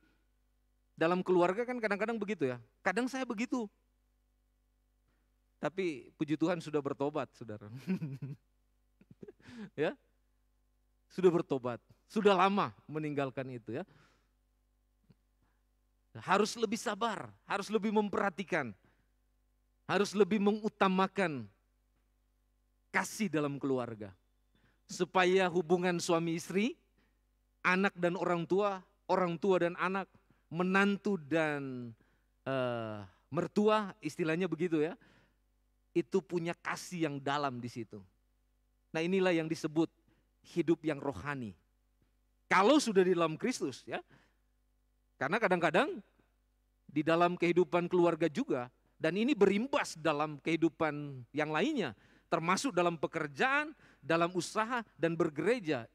Dalam keluarga kan kadang-kadang begitu ya. Kadang saya begitu. Tapi puji Tuhan sudah bertobat, saudara. Ya, sudah bertobat. Sudah lama meninggalkan itu ya. Harus lebih sabar, harus lebih memperhatikan, harus lebih mengutamakan kasih dalam keluarga. Supaya hubungan suami istri, anak dan orang tua dan anak, menantu dan mertua, istilahnya begitu ya. Itu punya kasih yang dalam di situ. Nah, inilah yang disebut hidup yang rohani. Kalau sudah di dalam Kristus ya. Karena kadang-kadang di dalam kehidupan keluarga juga, dan ini berimbas dalam kehidupan yang lainnya, termasuk dalam pekerjaan, dalam usaha, dan bergereja.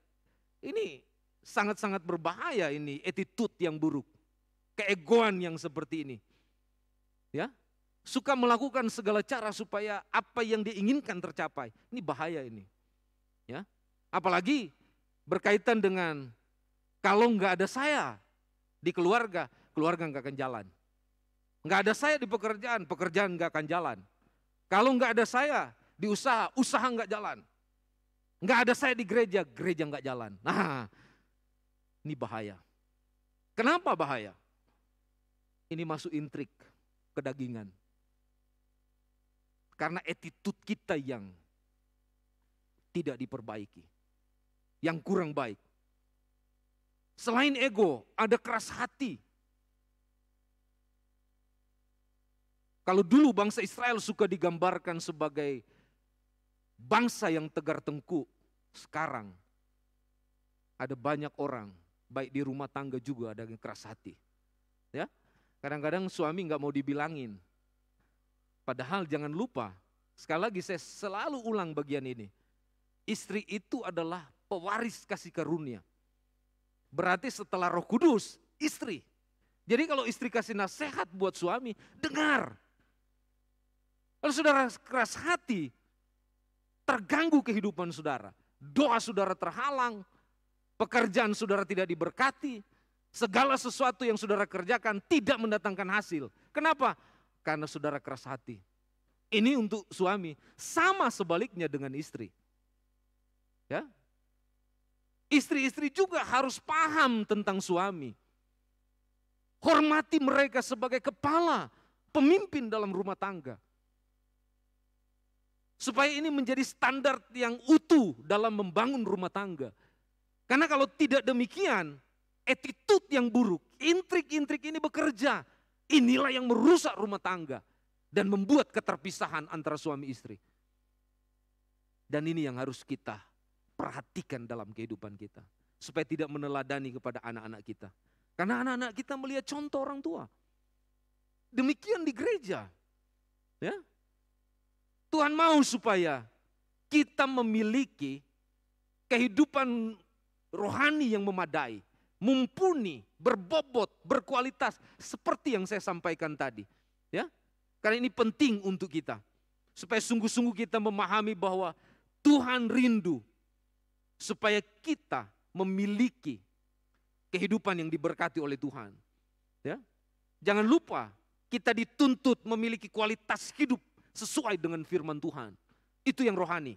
Ini sangat-sangat berbahaya ini, attitude yang buruk, keegoan yang seperti ini. Ya, suka melakukan segala cara supaya apa yang diinginkan tercapai. Ini bahaya ini. Ya, apalagi berkaitan dengan kalau nggak ada saya di keluarga, keluarga nggak akan jalan. Nggak ada saya di pekerjaan, pekerjaan nggak akan jalan. Kalau nggak ada saya di usaha, usaha nggak jalan. Nggak ada saya di gereja, gereja nggak jalan. Nah, ini bahaya. Kenapa bahaya? Ini masuk intrik, kedagingan. Karena attitude kita yang tidak diperbaiki, yang kurang baik. Selain ego, ada keras hati. Kalau dulu bangsa Israel suka digambarkan sebagai bangsa yang tegar tengkuk, sekarang ada banyak orang, baik di rumah tangga juga ada yang keras hati. Ya, kadang-kadang suami nggak mau dibilangin. Padahal jangan lupa, sekali lagi saya selalu ulang bagian ini. Istri itu adalah pewaris kasih karunia. Berarti setelah Roh Kudus, istri. Jadi kalau istri kasih nasihat buat suami, dengar. Kalau saudara keras hati, terganggu kehidupan saudara. Doa saudara terhalang, pekerjaan saudara tidak diberkati, segala sesuatu yang saudara kerjakan tidak mendatangkan hasil. Kenapa? Karena saudara keras hati. Ini untuk suami, sama sebaliknya dengan istri. Ya, istri-istri juga harus paham tentang suami. Hormati mereka sebagai kepala, pemimpin dalam rumah tangga. Supaya ini menjadi standar yang utuh dalam membangun rumah tangga. Karena kalau tidak demikian, attitude yang buruk, intrik-intrik ini bekerja. Inilah yang merusak rumah tangga dan membuat keterpisahan antara suami istri. Dan ini yang harus kita perhatikan dalam kehidupan kita. Supaya tidak meneladani kepada anak-anak kita. Karena anak-anak kita melihat contoh orang tua. Demikian di gereja. Ya. Tuhan mau supaya kita memiliki kehidupan rohani yang memadai, mumpuni, berbobot, berkualitas seperti yang saya sampaikan tadi. Ya, karena ini penting untuk kita supaya sungguh-sungguh kita memahami bahwa Tuhan rindu supaya kita memiliki kehidupan yang diberkati oleh Tuhan. Ya, jangan lupa kita dituntut memiliki kualitas hidup sesuai dengan firman Tuhan. Itu yang rohani.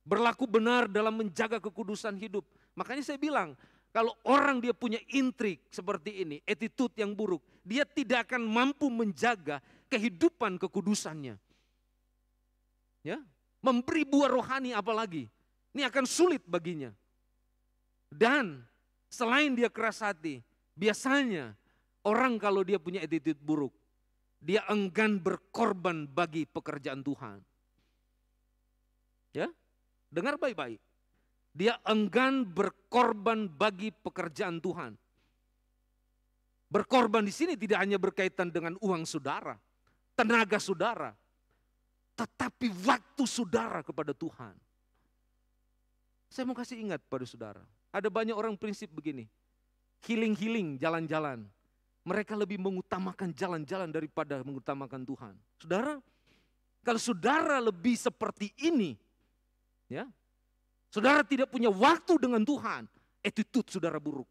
Berlaku benar dalam menjaga kekudusan hidup. Makanya saya bilang, kalau orang dia punya intrik seperti ini, attitude yang buruk, dia tidak akan mampu menjaga kehidupan kekudusannya. Ya, memberi buah rohani apalagi. Ini akan sulit baginya. Dan selain dia keras hati, biasanya orang kalau dia punya attitude buruk, dia enggan berkorban bagi pekerjaan Tuhan. Ya, dengar baik-baik. Dia enggan berkorban bagi pekerjaan Tuhan. Berkorban di sini tidak hanya berkaitan dengan uang saudara, tenaga saudara, tetapi waktu saudara kepada Tuhan. Saya mau kasih ingat pada saudara, ada banyak orang prinsip begini, healing-healing, jalan-jalan. Mereka lebih mengutamakan jalan-jalan daripada mengutamakan Tuhan. Saudara, kalau saudara lebih seperti ini, ya, saudara tidak punya waktu dengan Tuhan, attitude saudara buruk.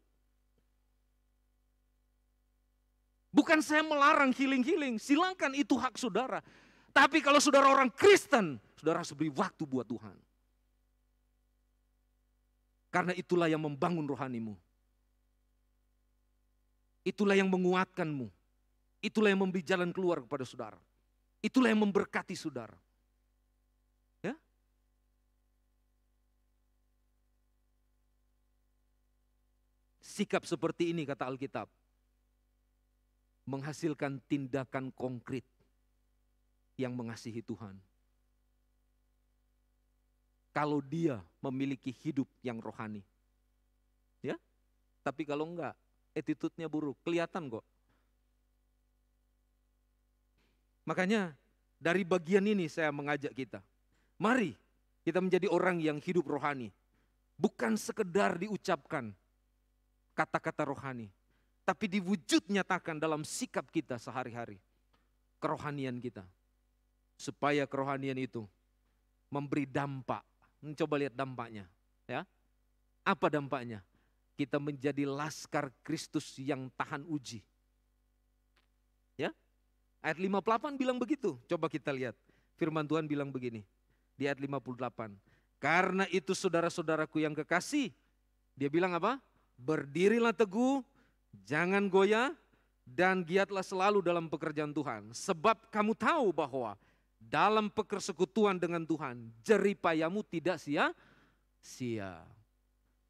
Bukan saya melarang healing-healing, silakan itu hak saudara. Tapi kalau saudara orang Kristen, saudara harus beri waktu buat Tuhan. Karena itulah yang membangun rohanimu. Itulah yang menguatkanmu. Itulah yang memberi jalan keluar kepada saudara. Itulah yang memberkati saudara. Ya? Sikap seperti ini kata Alkitab menghasilkan tindakan konkret yang mengasihi Tuhan. Kalau dia memiliki hidup yang rohani. Ya? Tapi kalau enggak, attitude-nya buruk, kelihatan kok. Makanya dari bagian ini saya mengajak kita. Mari kita menjadi orang yang hidup rohani. Bukan sekedar diucapkan kata-kata rohani. Tapi diwujud nyatakan dalam sikap kita sehari-hari. Kerohanian kita. Supaya kerohanian itu memberi dampak. Coba lihat dampaknya. Ya. Apa dampaknya? Kita menjadi laskar Kristus yang tahan uji. Ya. Ayat 58 bilang begitu. Coba kita lihat. Firman Tuhan bilang begini. Di ayat 58. Karena itu saudara-saudaraku yang kekasih. Dia bilang apa? Berdirilah teguh, jangan goyah, dan giatlah selalu dalam pekerjaan Tuhan. Sebab kamu tahu bahwa dalam persekutuan dengan Tuhan, jeripayamu tidak sia-sia.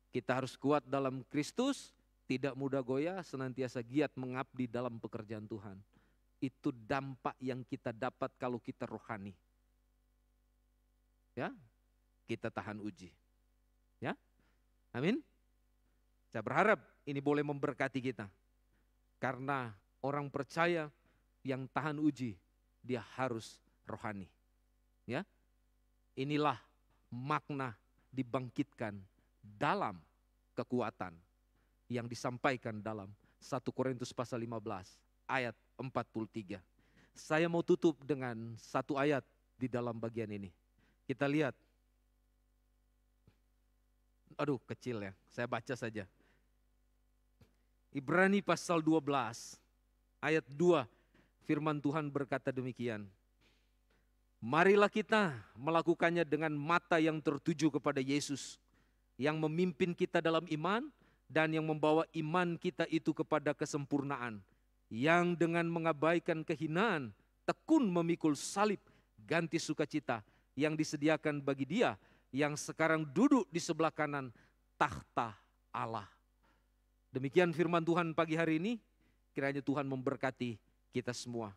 Kita harus kuat dalam Kristus, tidak mudah goyah, senantiasa giat mengabdi dalam pekerjaan Tuhan. Itu dampak yang kita dapat kalau kita rohani. Ya, kita tahan uji. Ya, amin. Saya berharap ini boleh memberkati kita. Karena orang percaya yang tahan uji, dia harus rohani. Ya, inilah makna dibangkitkan dalam kekuatan yang disampaikan dalam 1 Korintus pasal 15 ayat 43. Saya mau tutup dengan satu ayat di dalam bagian ini. Kita lihat. Aduh, kecil ya. Saya baca saja. Ibrani pasal 12 ayat 2. Firman Tuhan berkata demikian. Marilah kita melakukannya dengan mata yang tertuju kepada Yesus, yang memimpin kita dalam iman dan yang membawa iman kita itu kepada kesempurnaan, yang dengan mengabaikan kehinaan tekun memikul salib, ganti sukacita yang disediakan bagi Dia yang sekarang duduk di sebelah kanan takhta Allah. Demikian firman Tuhan pagi hari ini. Kiranya Tuhan memberkati kita semua.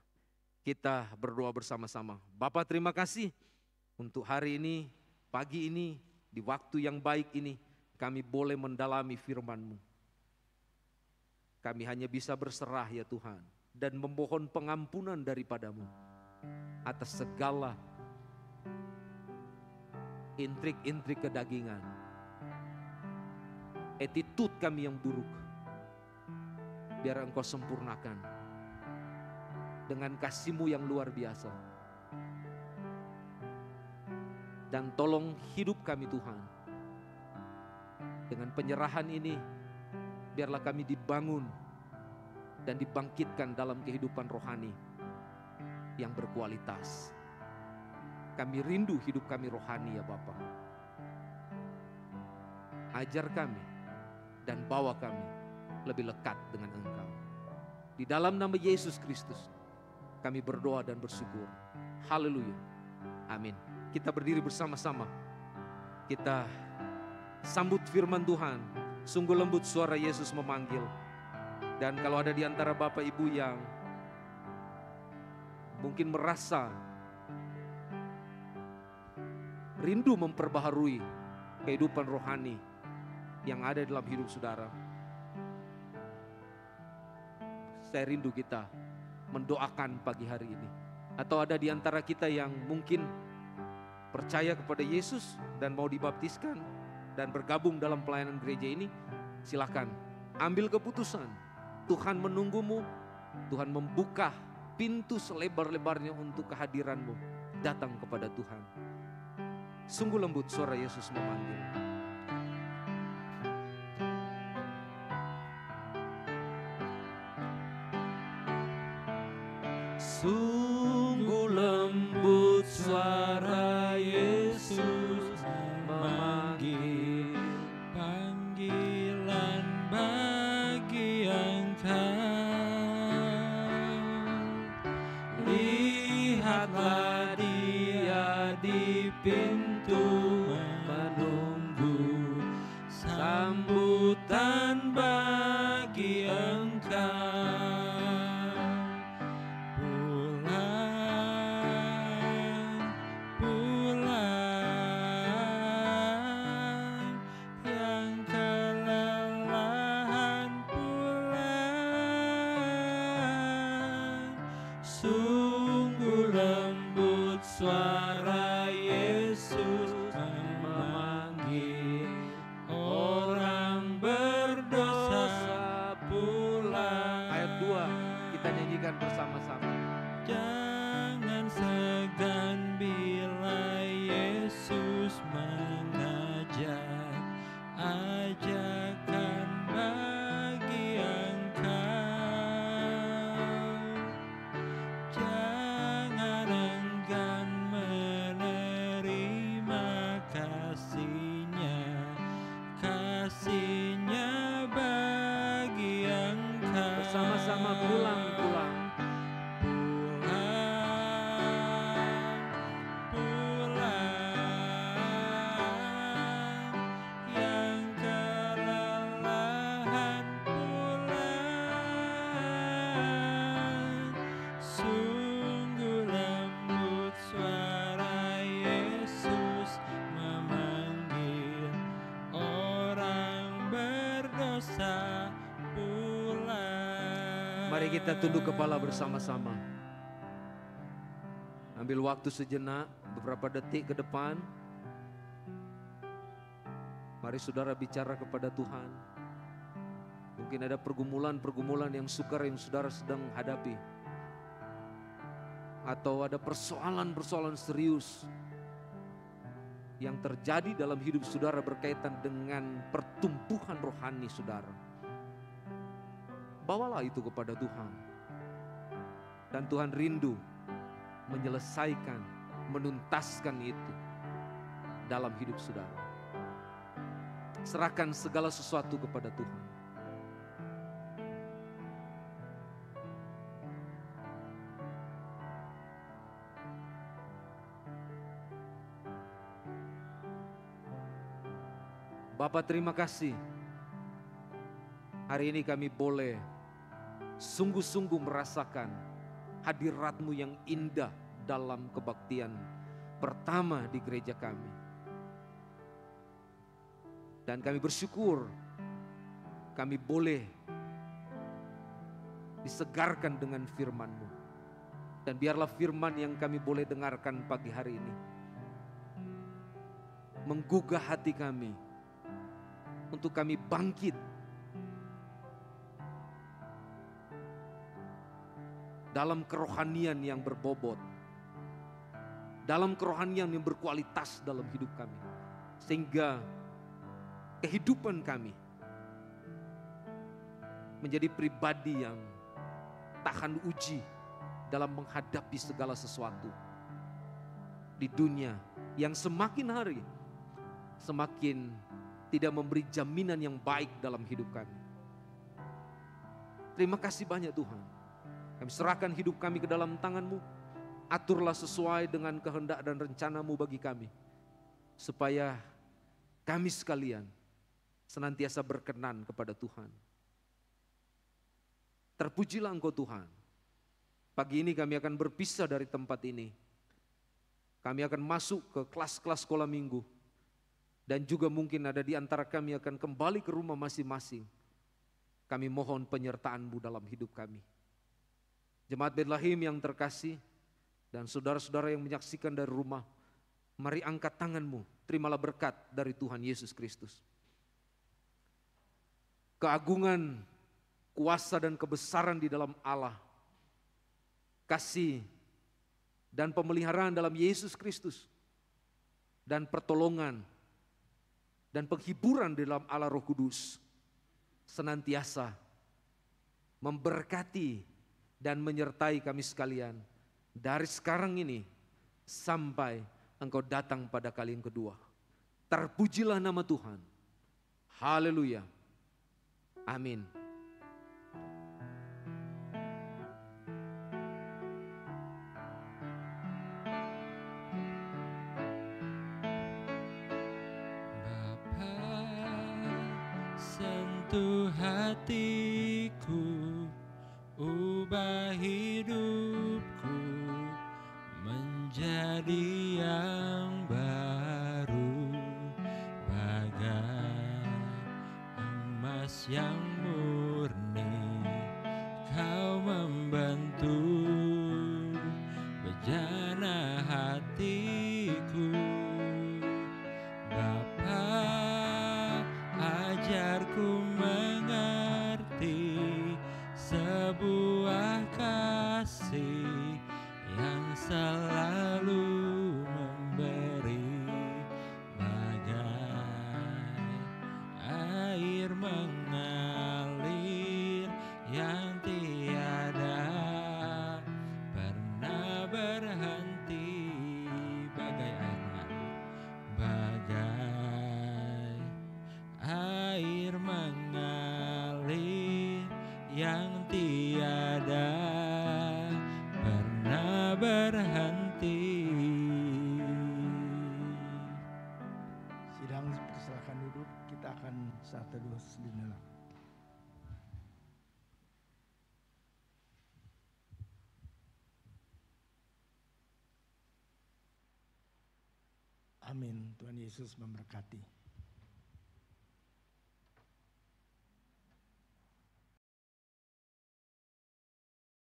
Kita berdoa bersama-sama. Bapa, terima kasih untuk hari ini, pagi ini, di waktu yang baik ini, kami boleh mendalami firman-Mu. Kami hanya bisa berserah ya Tuhan, dan memohon pengampunan daripada-Mu atas segala intrik-intrik kedagingan, attitude kami yang buruk. Biar Engkau sempurnakan dengan kasih-Mu yang luar biasa. Dan tolong hidup kami Tuhan. Dengan penyerahan ini, biarlah kami dibangun dan dibangkitkan dalam kehidupan rohani yang berkualitas. Kami rindu hidup kami rohani ya Bapa. Ajar kami dan bawa kami lebih lekat dengan Engkau. Di dalam nama Yesus Kristus kami berdoa dan bersyukur. Haleluya. Amin. Kita berdiri bersama-sama. Kita sambut firman Tuhan. Sungguh lembut suara Yesus memanggil. Dan kalau ada di antara Bapak Ibu yang mungkin merasa rindu memperbaharui kehidupan rohani yang ada dalam hidup saudara, saya rindu kita mendoakan pagi hari ini. Atau ada di antara kita yang mungkin percaya kepada Yesus dan mau dibaptiskan dan bergabung dalam pelayanan gereja ini, silakan ambil keputusan. Tuhan menunggumu, Tuhan membuka pintu selebar-lebarnya untuk kehadiranmu. Datang kepada Tuhan. Sungguh lembut suara Yesus memanggil. Sungguh lembut suara Yesus memanggil, panggilan bagi engkau. Lihatlah Dia di pintu menunggu, sambutan bagi engkau. Sungguh Mari kita tunduk kepala bersama-sama. Ambil waktu sejenak, beberapa detik ke depan. Mari saudara bicara kepada Tuhan. Mungkin ada pergumulan-pergumulan yang sukar yang saudara sedang hadapi. Atau ada persoalan-persoalan serius yang terjadi dalam hidup saudara berkaitan dengan pertumbuhan rohani saudara. Bawalah itu kepada Tuhan. Dan Tuhan rindu menyelesaikan, menuntaskan itu dalam hidup saudara. Serahkan segala sesuatu kepada Tuhan. Bapa, terima kasih. Hari ini kami boleh sungguh-sungguh merasakan hadirat-Mu yang indah dalam kebaktian pertama di gereja kami. Dan kami bersyukur kami boleh disegarkan dengan firman-Mu. Dan biarlah firman yang kami boleh dengarkan pagi hari ini menggugah hati kami untuk kami bangkit dalam kerohanian yang berbobot, dalam kerohanian yang berkualitas dalam hidup kami, sehingga kehidupan kami menjadi pribadi yang tahan uji dalam menghadapi segala sesuatu di dunia yang semakin hari semakin tidak memberi jaminan yang baik dalam hidup kami. Terima kasih banyak Tuhan. Kami serahkan hidup kami ke dalam tangan-Mu. Aturlah sesuai dengan kehendak dan rencana-Mu bagi kami. Supaya kami sekalian senantiasa berkenan kepada Tuhan. Terpujilah Engkau Tuhan. Pagi ini kami akan berpisah dari tempat ini. Kami akan masuk ke kelas-kelas sekolah minggu. Dan juga mungkin ada di antara kami akan kembali ke rumah masing-masing. Kami mohon penyertaan-Mu dalam hidup kami. Jemaat Bethlehem yang terkasih dan saudara-saudara yang menyaksikan dari rumah, mari angkat tangan-Mu, terimalah berkat dari Tuhan Yesus Kristus. Keagungan, kuasa dan kebesaran di dalam Allah, kasih dan pemeliharaan dalam Yesus Kristus, dan pertolongan dan penghiburan di dalam Allah Roh Kudus senantiasa memberkati dan menyertai kami sekalian dari sekarang ini sampai Engkau datang pada kali yang kedua. Terpujilah nama Tuhan. Haleluya. Amin. Sentuh hatiku, ubah hidupku menjadi yang baru, bagai emas yang murni. Kau membentuk bejana hatiku, Bapa, ajarku mengerti sebuah kasih yang selalu memberi, bagai air mengalir yang tiada pernah berhenti, bagai air mengalir, bagai air mengalir yang tiada pernah berhenti. Sidang silakan duduk, kita akan saat teduh sejenak. Amin. Tuhan Yesus memberkati.